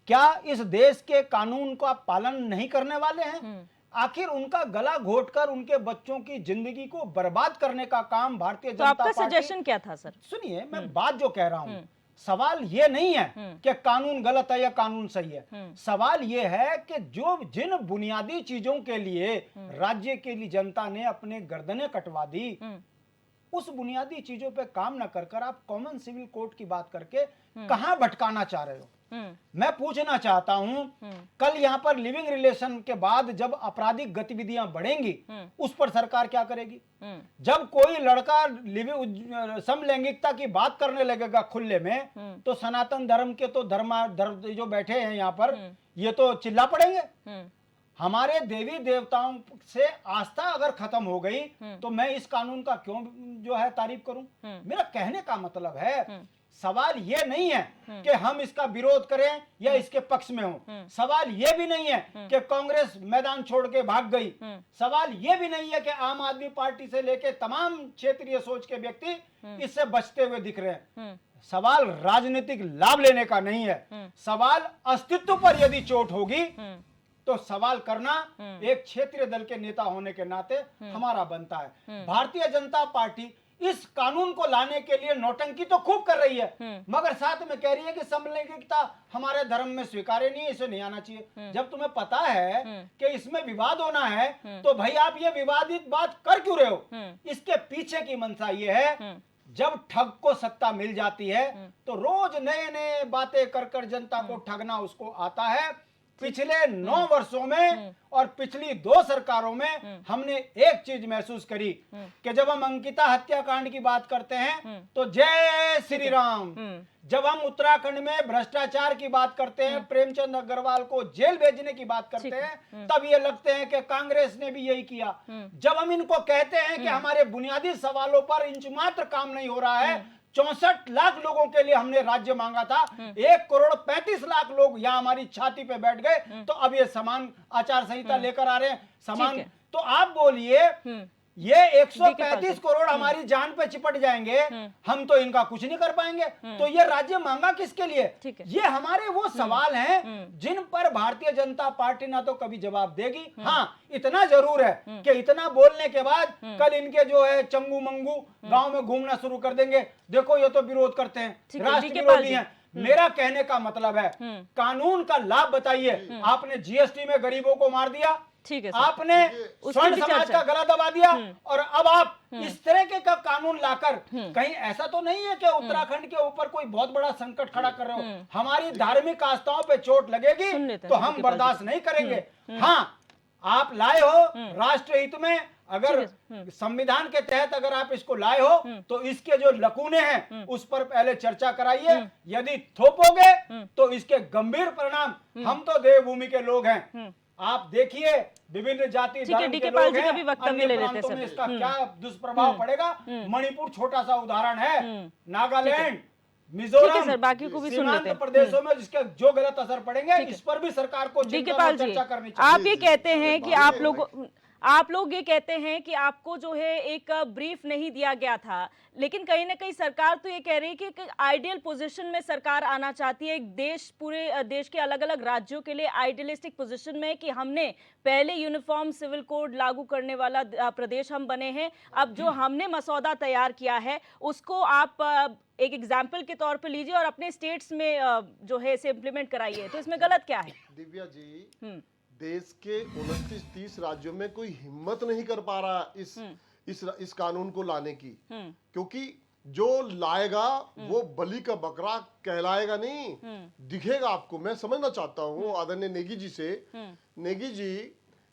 क्या इस देश के कानून का पालन नहीं करने वाले हैं? आखिर उनका गला घोटकर उनके बच्चों की जिंदगी को बर्बाद करने का काम भारतीय जनता आपका पार्टी। सजेशन क्या था सर? सुनिए, मैं बात जो कह रहा हूं, सवाल ये नहीं है कि कानून गलत है या कानून सही है। सवाल ये है कि जो जिन बुनियादी चीजों के लिए राज्य के लिए जनता ने अपने गर्दनें कटवा दी, उस बुनियादी चीजों पे काम न कर आप कॉमन सिविल कोड की बात करके कहां भटकाना चाह रहे हो? मैं पूछना चाहता हूं, कल यहां पर लिविंग रिलेशन के बाद जब आपराधिक गतिविधियां बढ़ेंगी, उस पर सरकार क्या करेगी? जब कोई लड़का समलैंगिकता की बात करने लगेगा खुले में, तो सनातन धर्म के तो धर्म जो बैठे हैं यहां पर, ये तो चिल्ला पड़ेंगे। हमारे देवी देवताओं से आस्था अगर खत्म हो गई तो मैं इस कानून का क्यों जो है तारीफ करूं? मेरा कहने का मतलब है, सवाल ये नहीं है कि हम इसका विरोध करें या इसके पक्ष में हो। सवाल ये भी नहीं है कि कांग्रेस मैदान छोड़ के भाग गई। सवाल ये भी नहीं है कि आम आदमी पार्टी से लेके तमाम क्षेत्रीय सोच के व्यक्ति इससे बचते हुए दिख रहे हैं। सवाल राजनीतिक लाभ लेने का नहीं है। सवाल अस्तित्व पर यदि चोट होगी तो सवाल करना एक क्षेत्रीय दल के नेता होने के नाते हमारा बनता है। भारतीय जनता पार्टी इस कानून को लाने के लिए नौटंकी तो खूब कर रही है, मगर साथ में कह रही है कि समलैंगिकता हमारे धर्म में स्वीकार्य नहीं है, इसे नहीं आना चाहिए। जब तुम्हें पता है कि इसमें विवाद होना है, तो भाई आप ये विवादित बात कर क्यों रहे हो? इसके पीछे की मंशा ये है, जब ठग को सत्ता मिल जाती है तो रोज नए नए बातें कर जनता को ठगना उसको आता है। पिछले 9 वर्षों में और पिछली 2 सरकारों में हमने एक चीज महसूस करी कि जब हम अंकिता हत्याकांड की बात करते हैं तो जय श्री राम, जब हम उत्तराखंड में भ्रष्टाचार की बात करते हैं, प्रेमचंद अग्रवाल को जेल भेजने की बात करते हैं, तब ये लगते हैं कि कांग्रेस ने भी यही किया। जब हम इनको कहते हैं कि हमारे बुनियादी सवालों पर इंच मात्र काम नहीं हो रहा है, 64 लाख लोगों के लिए हमने राज्य मांगा था, 1,35,00,000 लोग यहाँ हमारी छाती पे बैठ गए, तो अब ये समान आचार संहिता लेकर आ रहे हैं समान। तो आप बोलिए ये 135 करोड़ हमारी जान पे चिपट जाएंगे, हम तो इनका कुछ नहीं कर पाएंगे। तो ये राज्य मांगा किसके लिए? ये हमारे वो सवाल हैं जिन पर भारतीय जनता पार्टी ना तो कभी जवाब देगी। हाँ, इतना जरूर है कि इतना बोलने के बाद कल इनके जो है चंगू मंगू गांव में घूमना शुरू कर देंगे, देखो ये तो विरोध करते हैं, राष्ट्र विरोधी हैं। मेरा कहने का मतलब है, कानून का लाभ बताइए। आपने जीएसटी में गरीबों को मार दिया, ठीक है, आपने स्वर्ण समाज का गला दबा दिया, और अब आप इस तरह के का कानून लाकर, कहीं ऐसा तो नहीं है कि उत्तराखंड के ऊपर कोई बहुत बड़ा संकट खड़ा कर रहे हो? हमारी धार्मिक आस्थाओं पे चोट लगेगी तो हम बर्दाश्त नहीं करेंगे। हाँ, आप लाए हो राष्ट्र हित में, अगर संविधान के तहत अगर आप इसको लाए हो तो इसके जो लकूने हैं उस पर पहले चर्चा कराइए। यदि थोपोगे तो इसके गंभीर परिणाम, हम तो देवभूमि के लोग हैं, आप देखिए विभिन्न जाति धर्म के लोग हैं, अन्य प्रांतों में इसका क्या दुष्प्रभाव पड़ेगा। मणिपुर छोटा सा उदाहरण है, नागालैंड, मिजोरम, बाकी को भी सुन लेते हैं। प्रदेशों में जिसके जो गलत असर पड़ेंगे, इस पर भी सरकार को चर्चा करनी चाहिए। आप ये कहते हैं कि आप लोग ये कहते हैं कि आपको जो है एक ब्रीफ नहीं दिया गया था, लेकिन कहीं ना कहीं सरकार तो ये कह रही है कि एक आइडियल पोजीशन में सरकार आना चाहती है। एक देश, पूरे देश के अलग अलग राज्यों के लिए आइडियलिस्टिक पोजीशन में है कि हमने पहले यूनिफॉर्म सिविल कोड लागू करने वाला प्रदेश हम बने हैं। अब जो हमने मसौदा तैयार किया है उसको आप एक एग्जाम्पल के तौर पर लीजिए और अपने स्टेट्स में जो है इसे इम्प्लीमेंट कराइए। तो इसमें गलत क्या है? दिव्या जी, देश के 29-30 राज्यों में कोई हिम्मत नहीं कर पा रहा इस कानून को लाने की, क्योंकि जो लाएगा वो बलि का बकरा कहलाएगा नहीं, दिखेगा आपको। मैं समझना चाहता हूँ आदरणीय नेगी जी से, नेगी जी,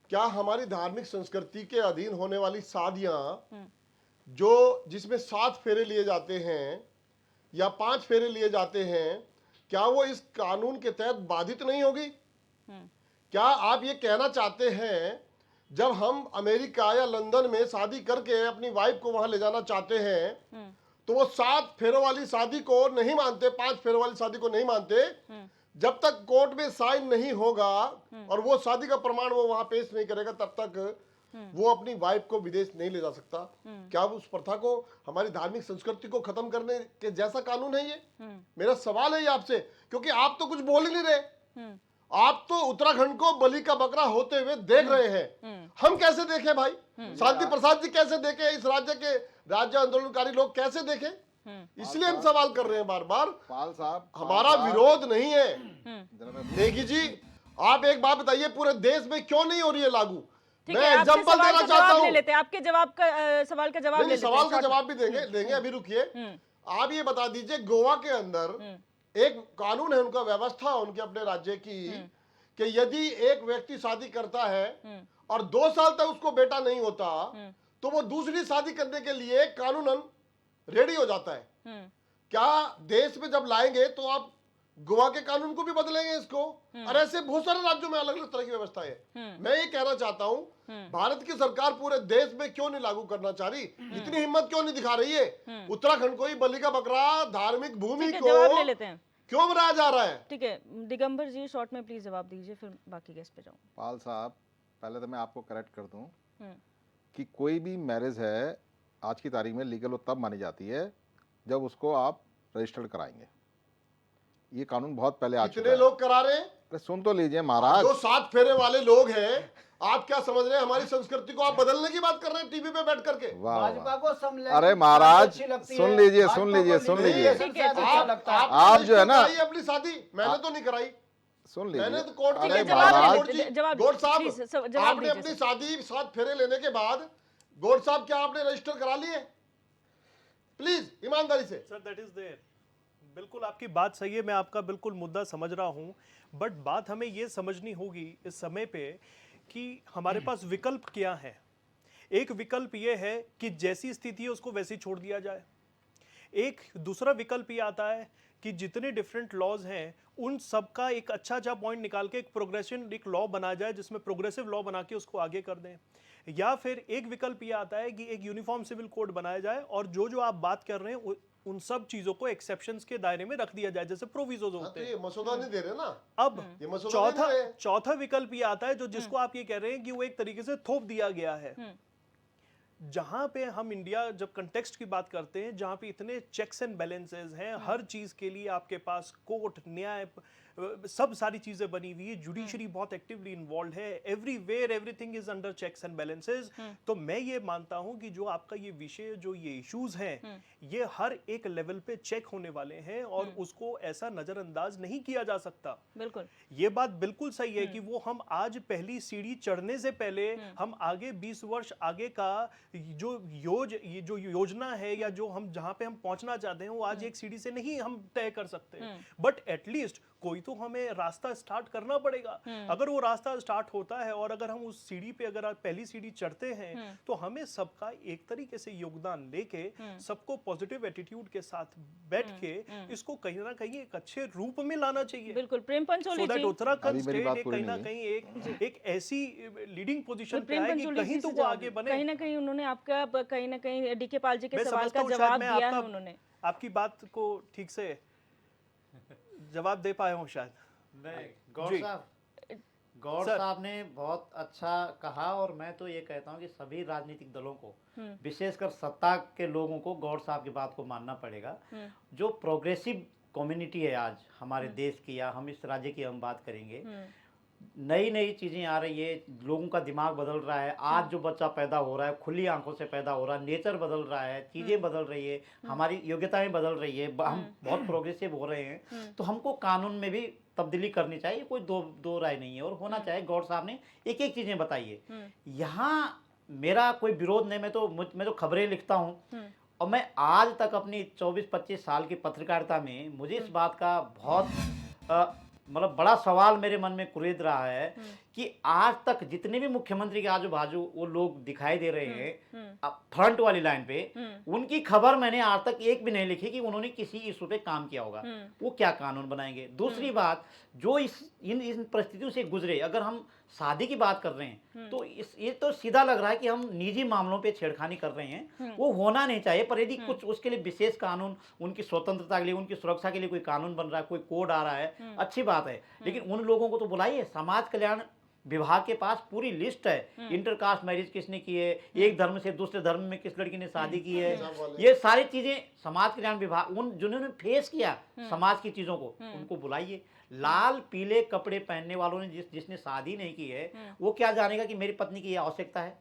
क्या हमारी धार्मिक संस्कृति के अधीन होने वाली शादियां जो जिसमें 7 फेरे लिए जाते हैं या 5 फेरे लिए जाते हैं, क्या वो इस कानून के तहत बाधित नहीं होगी? क्या आप ये कहना चाहते हैं जब हम अमेरिका या लंदन में शादी करके अपनी वाइफ को वहां ले जाना चाहते हैं तो वो 7 फेरों वाली शादी को नहीं मानते, 5 फेरों वाली शादी को नहीं मानते, जब तक कोर्ट में साइन नहीं होगा और वो शादी का प्रमाण वो वहां पेश नहीं करेगा तब तक वो अपनी वाइफ को विदेश नहीं ले जा सकता? क्या उस प्रथा को, हमारी धार्मिक संस्कृति को खत्म करने के जैसा कानून है ये? मेरा सवाल है ये आपसे, क्योंकि आप तो कुछ बोल ही नहीं रहे। आप तो उत्तराखंड को बलि का बकरा होते हुए देख रहे हैं। हम कैसे देखें भाई? शांति प्रसाद जी कैसे देखें? इस राज्य के राज्य आंदोलनकारी लोग कैसे देखें? इसलिए हम सवाल कर रहे हैं बार बार। पाल साहब, हमारा विरोध नहीं है। नेगी जी, आप एक बात बताइए, पूरे देश में क्यों नहीं हो रही है लागू? मैं एग्जांपल देना चाहता हूँ। आपके जवाब का सवाल का जवाब ले लेते हैं। सवाल का जवाब भी देंगे, अभी रुकिए। आप ये बता दीजिए, गोवा के अंदर एक कानून है, उनका व्यवस्था है उनके अपने राज्य की, कि यदि एक व्यक्ति शादी करता है और 2 साल तक उसको बेटा नहीं होता तो वो दूसरी शादी करने के लिए कानूनन रेडी हो जाता है। क्या देश में जब लाएंगे तो आप गोवा के कानून को भी बदलेंगे इसको? और ऐसे बहुत सारे राज्यों में अलग अलग तरह की व्यवस्था है। मैं ये कहना चाहता हूं, भारत की सरकार पूरे देश में क्यों नहीं लागू करना चाह रही? इतनी हिम्मत क्यों नहीं दिखा रही है? उत्तराखंड को ही बलि का बकरा, धार्मिक भूमि को जवाब ले लेते हैं, क्यों बनाया जा रहा है? ठीक है, दिगंबर जी शॉर्ट में प्लीज जवाब दीजिए, फिर बाकी गेस्ट पे जाऊं। पाल साहब, पहले तो मैं आपको करेक्ट कर दूं कि कोई भी मैरिज है आज की तारीख में लीगल तब मानी जाती है जब उसको आप रजिस्टर्ड कराएंगे। ये कानून बहुत पहले आ चुका है। कितने लोग करा रहे हैं? अरे सुन तो लीजिए महाराज, जो 7 फेरे वाले लोग हैं, आप क्या समझ रहे हैं? हमारी संस्कृति को आप बदलने की बात कर रहे हैं टीवी पे बैठ करके? भाजपा को अरे महाराज, सुन लीजिए। आप जो है ना, अपनी शादी मैंने तो नहीं कराई, सुन लीजिए। मैंने तो कोर्ट अरे के महाराज, गौड़ साहब, आपने अपनी शादी 7 फेरे लेने के बाद गौड़ साहब क्या आपने रजिस्टर करा लिए? प्लीज ईमानदारी से। Sir, that is there. बिल्कुल आपकी बात सही है, मैं आपका बिल्कुल मुद्दा समझ रहा हूं, बट बात हमें ये समझनी होगी इस समय पे कि हमारे पास विकल्प क्या है। एक विकल्प ये है कि जैसी स्थिति है उसको वैसी छोड़ दिया जाए। एक दूसरा विकल्प ये आता है कि जितने डिफरेंट लॉज हैं उन सब का एक अच्छा पॉइंट निकाल के एक प्रोग्रेसिव एक लॉ बना जाए, जिसमें प्रोग्रेसिव लॉ बना के उसको आगे कर दें। या फिर एक विकल्प ये आता है कि एक यूनिफॉर्म सिविल कोड बनाया जाए और जो आप बात कर रहे हैं उन सब चीजों को एक्सेप्शंस के दायरे में रख दिया जाए, जैसे प्रोविजोज होते हैं। ये मसौदा नहीं दे रहे ना। अब चौथा विकल्प ये आता है जो जिसको आप ये कह रहे हैं कि वो एक तरीके से थोप दिया गया है। जहां पे हम इंडिया जब कंटेक्स्ट की बात करते हैं, जहां पे इतने चेक्स एंड बैलेंसेस हैं, हर चीज के लिए आपके पास कोर्ट, न्याय, सब सारी चीजें बनी हुई है, जुडिशरी बहुत एक्टिवली इन्वॉल्व है, everywhere everything is under checks and balances. तो मैं ये मानता हूं कि जो आपका ये विषय, जो ये इश्यूज हैं, ये हर एक लेवल पे चेक होने वाले हैं और उसको ऐसा नजरअंदाज नहीं किया जा सकता। बिल्कुल, ये बात बिल्कुल सही है कि वो हम आज पहली सीढ़ी चढ़ने से पहले हम आगे 20 वर्ष आगे का जो योजना है या जो हम जहां पे हम पहुंचना चाहते हैं वो आज एक सीढ़ी से नहीं हम तय कर सकते, बट एटलीस्ट कोई तो हमें रास्ता स्टार्ट करना पड़ेगा। अगर वो रास्ता स्टार्ट होता है और अगर हम उस सीढ़ी पे अगर पहली सीढ़ी चढ़ते हैं तो हमें सबका एक तरीके से योगदान लेके सबको पॉजिटिव एटीट्यूड के साथ बैठ के इसको कहीं ना कहीं एक अच्छे रूप में लाना चाहिए। बिल्कुल, प्रेम पंचोली जी, उत्तराखंड स्टेट कहीं ना कहीं एक ऐसी लीडिंग पोजीशन पे है कि कहीं तो वो आगे बने। कहीं ना कहीं उन्होंने आपका कहीं ना कहीं डीके पाल जी के सवाल का जवाब दिया है। उन्होंने आपकी बात को ठीक से जवाब दे पाए हो शायद। नहीं, गौर साहब, गौड़ साहब ने बहुत अच्छा कहा, और मैं तो ये कहता हूँ कि सभी राजनीतिक दलों को, विशेषकर सत्ता के लोगों को गौड़ साहब की बात को मानना पड़ेगा। जो प्रोग्रेसिव कम्युनिटी है आज हमारे देश की, या हम इस राज्य की हम बात करेंगे, नई नई चीज़ें आ रही है, लोगों का दिमाग बदल रहा है। आज जो बच्चा पैदा हो रहा है खुली आंखों से पैदा हो रहा है, नेचर बदल रहा है, चीज़ें बदल रही है, हमारी योग्यताएं बदल रही है, हम बहुत प्रोग्रेसिव हो रहे हैं। तो हमको कानून में भी तब्दीली करनी चाहिए, कोई दो राय नहीं है, और होना चाहिए। गौड़ साहब ने एक एक चीज़ें बताई है। यहाँ मेरा कोई विरोध नहीं, मैं तो खबरें लिखता हूँ, और मैं आज तक अपनी 24-25 साल की पत्रकारिता में मुझे इस बात का बहुत मतलब बड़ा सवाल मेरे मन में कुरेद रहा है कि आज तक जितने भी मुख्यमंत्री के आजू बाजू वो लोग दिखाई दे रहे हैं फ्रंट वाली लाइन पे, उनकी खबर मैंने आज तक एक भी नहीं लिखी कि उन्होंने किसी इशू पे काम किया होगा। वो क्या कानून बनाएंगे? दूसरी बात, जो इन परिस्थितियों से गुजरे, अगर हम शादी की बात कर रहे हैं तो ये तो सीधा लग रहा है कि हम निजी मामलों पे छेड़खानी कर रहे हैं। वो होना नहीं चाहिए, पर यदि कुछ उसके लिए विशेष कानून, उनकी स्वतंत्रता के लिए, उनकी सुरक्षा के लिए कोई कानून बन रहा है, कोई कोड आ रहा है, अच्छी बात है, लेकिन उन लोगों को तो बुलाइए। समाज कल्याण विभाग के पास पूरी लिस्ट है, इंटरकास्ट मैरिज किसने की है, एक धर्म से दूसरे धर्म में किस लड़की ने शादी की है, ये सारी चीजें समाज कल्याण विभाग, उन जिन्होंने फेस किया समाज की चीजों को, उनको बुलाइए। लाल पीले कपड़े पहनने वालों ने जिसने शादी नहीं की है, वो क्या जानेगा कि मेरी पत्नी की ये आवश्यकता है?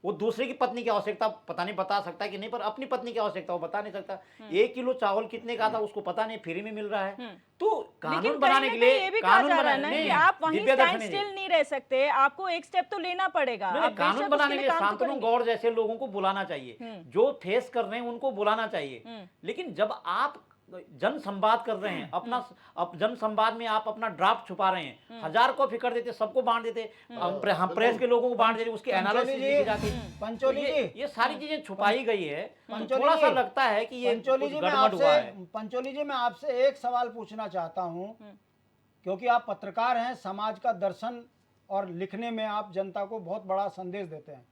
वो दूसरे की पत्नी की आवश्यकता पता नहीं बता सकता कि नहीं, पर अपनी पत्नी की आवश्यकता वो बता नहीं सकता। 1 किलो चावल कितने का था उसको पता नहीं, फ्री में मिल रहा है। तो कानून बनाने के लिए ये भी कहा जा रहा है ना कि आप वहीं स्टैंड स्टिल नहीं रह सकते, आपको एक स्टेप तो लेना पड़ेगा। कानून बनाने के लिए शांतनु गौड़ जैसे लोगों को बुलाना चाहिए, जो फेस कर रहे हैं उनको बुलाना चाहिए। लेकिन जब आप जन संवाद कर रहे हैं, जन संवाद में आप अपना ड्राफ्ट छुपा रहे हैं, 1000 कॉपी कर देते, सबको बांट देते, हम प्रेस के लोगों को बांट देते, उसकी एनालिसिस की जाती है। पंचोली जी, ये सारी चीजें छुपाई गई है, थोड़ा सा लगता है कि ये पंचोली जी, गड़बड़ हुआ है। पंचोली जी, मैं आपसे एक सवाल पूछना चाहता हूं, क्योंकि आप पत्रकार हैं, समाज का दर्शन और लिखने में आप जनता को बहुत बड़ा संदेश देते हैं।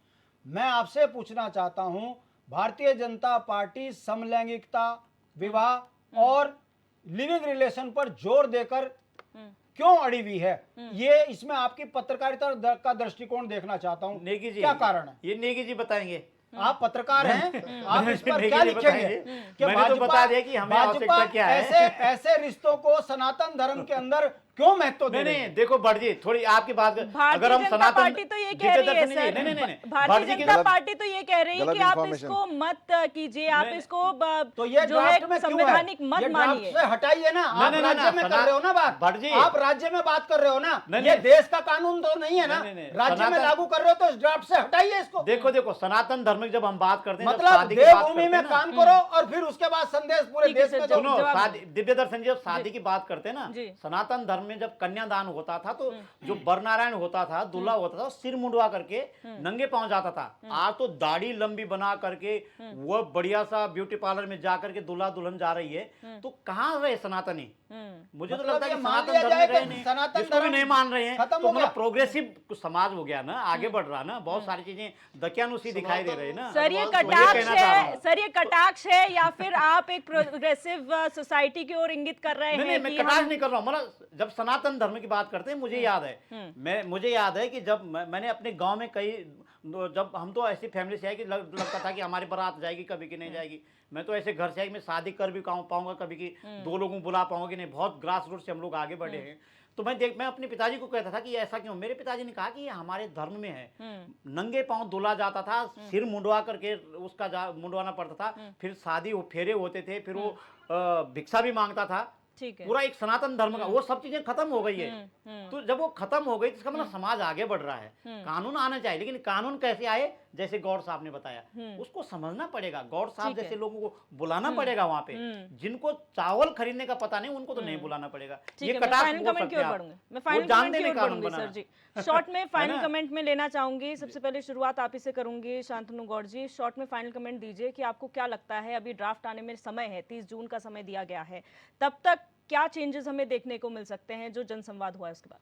मैं आपसे पूछना चाहता हूं, भारतीय जनता पार्टी समलैंगिकता, विवाह और लिविंग रिलेशन पर जोर देकर क्यों अड़ी हुई है? ये इसमें आपकी पत्रकारिता का दृष्टिकोण देखना चाहता हूं। नेगी जी, क्या कारण है? ये नेगी जी बताएंगे। आप पत्रकार हैं, आप इस पर क्या लिखेंगे कि मैंने तो बता दिया कि हमें आवश्यकता क्या है। ऐसे रिश्तों को सनातन धर्म के अंदर क्यों महत्व दे रहे हैं? नहीं, देखो भट्ट जी, थोड़ी आपकी बात, अगर हम सनातन पार्टी तो ये कह रही है सर, भारतीय जनता पार्टी तो ये कह रही है कि आप इसको मत कीजिए, आप इसको तो ये जो है संवैधानिक मत मानिए, हटाइए ना। आप राज्य में कर रहे हो ना बात, भट्ट जी, आप राज्य में बात कर रहे हो ना, ये देश का कानून तो नहीं है ना, राज्य में लागू कर रहे हो, तो इस ड्राफ्ट से हटाइए इसको। देखो सनातन धर्म जब हम बात करते हैं, मतलब देवभूमि में काम करो और फिर उसके बाद संदेश पूरे देश में। सुनो, दिव्य दर्शन जब शादी की बात करते हैं ना, सनातन धर्म में जब कन्यादान होता था तो जो बरनारायण होता था, दूल्हा होता था, सिर मुंडवा करके नंगे पांव जाता था। आज तो दाढ़ी लंबी बना करके वो बढ़िया सा ब्यूटी पार्लर में जाकर के दूल्हा दुल्हन जा रही है। तो कहाँ रहे सनातनी? मुझे तो लगता है कि सनातन धर्म में रहे नहीं, जिसको भी नहीं मान रहे हैं, तो मतलब प्रोग्रेसिव समाज हो गया ना, आगे बढ़ रहा ना, बहुत सारी चीजें दकियानुसी दिखाई दे रही ना। सर ये कटाक्ष है या फिर आप एक प्रोग्रेसिव सोसाइटी की ओर इंगित कर रहे हैं? नहीं, मैं कटाक्ष नहीं कर रहा हूँ, मतलब जब सनातन धर्म की बात करते हैं, मुझे याद है कि जब मैंने अपने गांव में जब हम तो ऐसी फैमिली से आए कि लगता था कि हमारी बारात जाएगी कभी कि नहीं जाएगी। मैं तो ऐसे घर से आई, मैं शादी कर भी पाऊंगा कभी की, 2 लोगों को बुला पाऊंगा कि नहीं। बहुत ग्रास रूट से हम लोग आगे बढ़े हैं। तो मैं अपने पिताजी को कहता था कि ऐसा क्यों? मेरे पिताजी ने कहा कि ये हमारे धर्म में है। नंगे पांव दूल्हा जाता था, सिर मुंडवा करके उसका मुंडवाना पड़ता था, फिर शादी फेरे होते थे, फिर वो भिक्षा भी मांगता था। पूरा एक सनातन धर्म का वो सब चीजें खत्म हो गई है। तो जब वो खत्म हो गई तो इसका मतलब समाज आगे बढ़ रहा है। कानून आना चाहिए, लेकिन कानून कैसे आए? जैसे गौड़ साहब ने बताया, उसको समझना पड़ेगा। गौड़ साहब जैसे लोगों को बुलाना पड़ेगा वहां पे। जिनको चावल खरीदने का पता नहीं, उनको तो नहीं बुलाना पड़ेगा। ये फाइनल कमेंट की ओर बढ़ूंगी, मैं फाइनल कमेंट की ओर बढ़ूंगी सर जी। शॉर्ट में फाइनल कमेंट में लेना चाहूंगी, सबसे पहले शुरुआत आप ही से करूंगी। शांतनु गौड़ जी, शॉर्ट में फाइनल कमेंट दीजिए कि आपको क्या लगता है, अभी ड्राफ्ट आने में समय है, 30 जून का समय दिया गया है, तब तक क्या चेंजेस हमें देखने को मिल सकते हैं जो जनसंवाद हुआ है उसके बाद?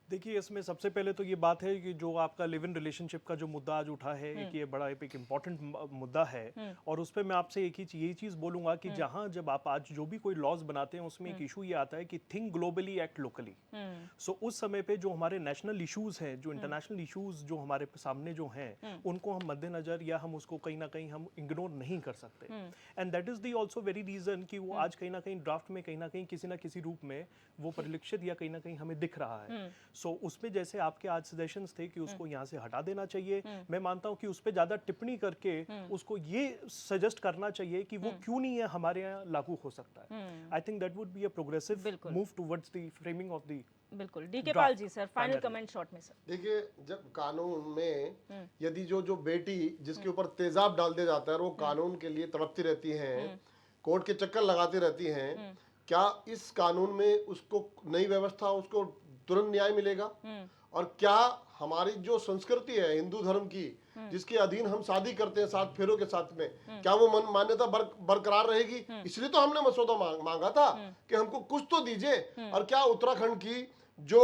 देखिए, इसमें सबसे पहले तो ये बात है कि जो आपका लिव इन रिलेशनशिप का जो मुद्दा आज उठा है, एक ये बड़ा एक इम्पॉर्टेंट मुद्दा है। और उस पर मैं आपसे एक ही यही चीज़ बोलूँगा कि जहाँ जब आप आज जो भी कोई लॉज बनाते हैं उसमें एक इशू ये आता है कि थिंक ग्लोबली एक्ट लोकली। सो उस समय पे जो हमारे नेशनल इश्यूज हैं, जो इंटरनेशनल इश्यूज जो हमारे सामने जो हैं, उनको हम मद्देनजर या हम उसको कहीं ना कहीं हम इग्नोर नहीं कर सकते। And that is the also very reason कि वो आज कहीं ना कहीं ड्राफ्ट में कहीं ना किसी रूप में वो परिलक्षित या कहीं ना कहीं हमें दिख रहा है। सो उसमें जैसे आपके आज सजेशंस थे कि उसको यहाँ से हटा देना चाहिए, मैं मानता हूँ कि उस पर ज़्यादा टिप्पणी करके उसको ये सजेस्ट करना चाहिए कि वो क्यों नहीं है हमारे यहाँ लागू हो सकता है। I think that would be a progressive move towards the framing of the. बिल्कुल। DK Pal ji sir, final comment short में सर। देखिए, जब कानून में यदि जो बेटी जिसके ऊपर तेजाब डाल दिया जाता है और वो कानून के लिए तड़पती रहती हैं, कोर्ट के चक्कर लगाती रहती हैं, क्या इस कानून में उसको नई व्यवस्था उसको तुरंत न्याय मिलेगा? और क्या हमारी जो संस्कृति है हिंदू धर्म की, जिसके अधीन हम शादी करते हैं 7 फेरों के साथ में, क्या वो मान्यता बरकरार रहेगी? इसलिए तो हमने मसौदा मांगा था कि हमको कुछ तो दीजिए। और क्या उत्तराखंड की जो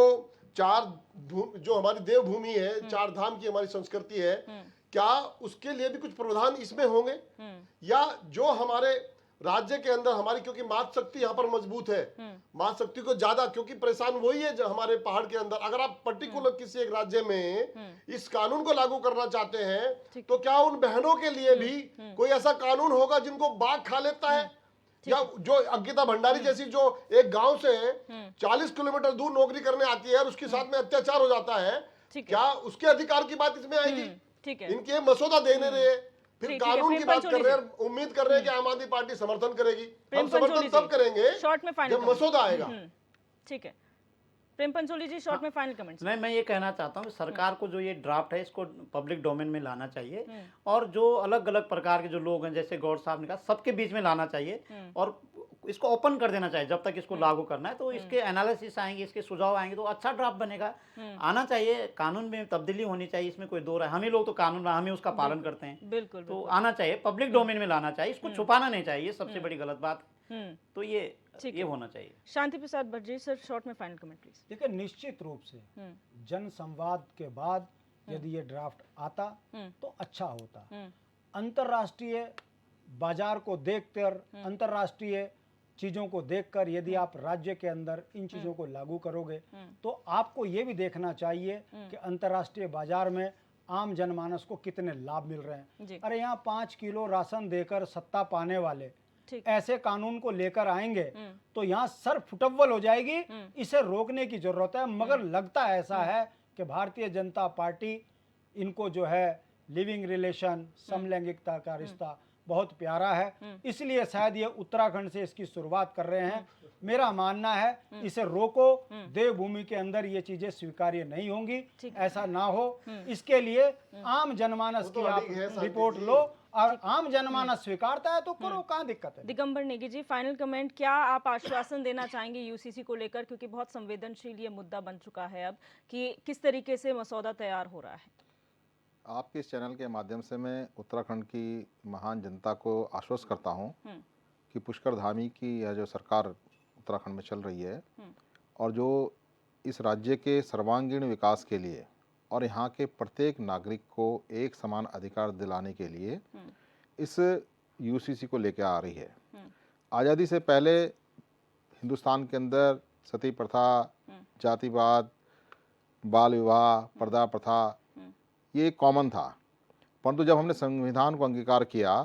जो हमारी देवभूमि है, 4 धाम की हमारी संस्कृति है, क्या उसके लिए भी कुछ प्रावधान इसमें होंगे? या जो हमारे राज्य के अंदर हमारी, क्योंकि मात शक्ति यहाँ पर मजबूत है, मात शक्ति को ज्यादा, क्योंकि परेशान वही है जो हमारे पहाड़ के अंदर, अगर आप पर्टिकुलर किसी एक राज्य में इस कानून को लागू करना चाहते हैं, तो क्या उन बहनों के लिए भी कोई ऐसा कानून होगा जिनको बाघ खा लेता है? या जो अंकिता भंडारी जैसी जो एक गांव से 40 किलोमीटर दूर नौकरी करने आती है और उसके साथ में अत्याचार हो जाता है, क्या उसके अधिकार की बात इसमें आएगी? इनके मसौदा देने रहे, फिर कानून की बात कर रहे हैं, उम्मीद कर रहे हैं कि आम आदमी पार्टी समर्थन करेगी। हम समर्थन तब करेंगे जब मसौदा आएगा। ठीक है, प्रेम पंचोली जी, शॉर्ट में फाइनल कमेंट्स। नहीं, मैं ये कहना चाहता हूँ कि सरकार को जो ये ड्राफ्ट है इसको पब्लिक डोमेन में लाना चाहिए, और जो अलग अलग प्रकार के जो लोग हैं, जैसे गौर साहब ने कहा, सबके बीच में लाना चाहिए और इसको ओपन कर देना चाहिए। जब तक इसको लागू करना है तो इसके एनालिसिस आएंगे, इसके सुझाव आएंगे, तो अच्छा ड्राफ्ट बनेगा। आना चाहिए, कानून में तब्दीली होनी चाहिए, इसमें कोई दो राय। हम ही लोग तो कानून हम ही उसका पालन करते हैं। बिल्कुल, तो आना चाहिए, पब्लिक डोमेन में लाना चाहिए, इसको छुपाना नहीं चाहिए, सबसे बड़ी गलत बात। तो ये होना चाहिए। शांति प्रसाद भट्ट जी सर, शॉर्ट में फाइनल कमेंट प्लीज। देखिए, निश्चित रूप से जन संवाद के बाद यदि ये ड्राफ्ट आता तो अच्छा होता। अंतर्राष्ट्रीय बाजार को देखकर, अंतर्राष्ट्रीय चीज़ों को देखकर यदि आप राज्य के अंदर इन चीज़ों को लागू करोगे, तो आपको ये भी देखना चाहिए कि अंतर्राष्ट्रीय बाजार में आम जनमानस को कितने लाभ मिल रहे हैं। अरे यहाँ 5 किलो राशन देकर सत्ता पाने वाले ऐसे कानून को लेकर आएंगे तो यहाँ सर फुटअव्वल हो जाएगी। इसे रोकने की जरूरत है, मगर लगता ऐसा है कि भारतीय जनता पार्टी इनको जो है लिविंग रिलेशन, समलैंगिकता का रिश्ता बहुत प्यारा है, इसलिए शायद ये उत्तराखंड से इसकी शुरुआत कर रहे हैं। मेरा मानना है इसे रोको, देवभूमि के अंदर ये चीजें स्वीकार्य नहीं होंगी, ऐसा ना हो। इसके लिए आम जनमानस की आप रिपोर्ट लो, और आम जनमानस स्वीकारता है तो करो, कहाँ दिक्कत है। दिगंबर नेगी जी, फाइनल कमेंट, क्या आप आश्वासन देना चाहेंगे यूसीसी को लेकर, क्योंकि बहुत संवेदनशील ये मुद्दा बन चुका है अब, कि किस तरीके से मसौदा तैयार हो रहा है? आपके इस चैनल के माध्यम से मैं उत्तराखंड की महान जनता को आश्वस्त करता हूं कि पुष्कर धामी की यह जो सरकार उत्तराखंड में चल रही है, और जो इस राज्य के सर्वांगीण विकास के लिए और यहाँ के प्रत्येक नागरिक को एक समान अधिकार दिलाने के लिए इस यूसीसी को लेकर आ रही है। आज़ादी से पहले हिंदुस्तान के अंदर सती प्रथा, जातिवाद, बाल विवाह, पर्दा प्रथा, ये कॉमन था, परंतु जब हमने संविधान को अंगीकार किया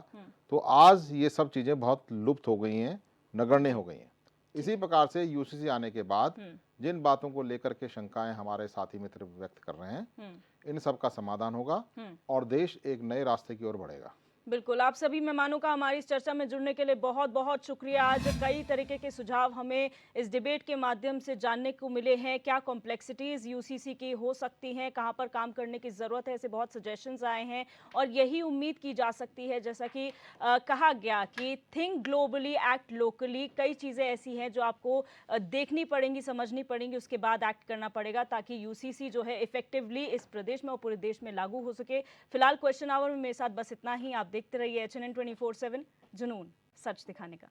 तो आज ये सब चीज़ें बहुत लुप्त हो गई हैं, नगण्य हो गई हैं। इसी प्रकार से यूसीसी आने के बाद जिन बातों को लेकर के शंकाएं हमारे साथी मित्र व्यक्त कर रहे हैं, इन सब का समाधान होगा और देश एक नए रास्ते की ओर बढ़ेगा। बिल्कुल, आप सभी मेहमानों का हमारी इस चर्चा में जुड़ने के लिए बहुत बहुत शुक्रिया। आज कई तरीके के सुझाव हमें इस डिबेट के माध्यम से जानने को मिले हैं। क्या कॉम्प्लेक्सिटीज़ यूसीसी की हो सकती हैं, कहां पर काम करने की ज़रूरत है, ऐसे बहुत सजेशंस आए हैं। और यही उम्मीद की जा सकती है, जैसा कि कहा गया कि थिंक ग्लोबली एक्ट लोकली, कई चीज़ें ऐसी हैं जो आपको देखनी पड़ेंगी, समझनी पड़ेंगी, उसके बाद एक्ट करना पड़ेगा, ताकि यूसीसी जो है इफेक्टिवली इस प्रदेश में और पूरे देश में लागू हो सके। फिलहाल क्वेश्चन आवर में मेरे साथ बस इतना ही। आप देखते रहिए HNN 24/7, जुनून सच दिखाने का।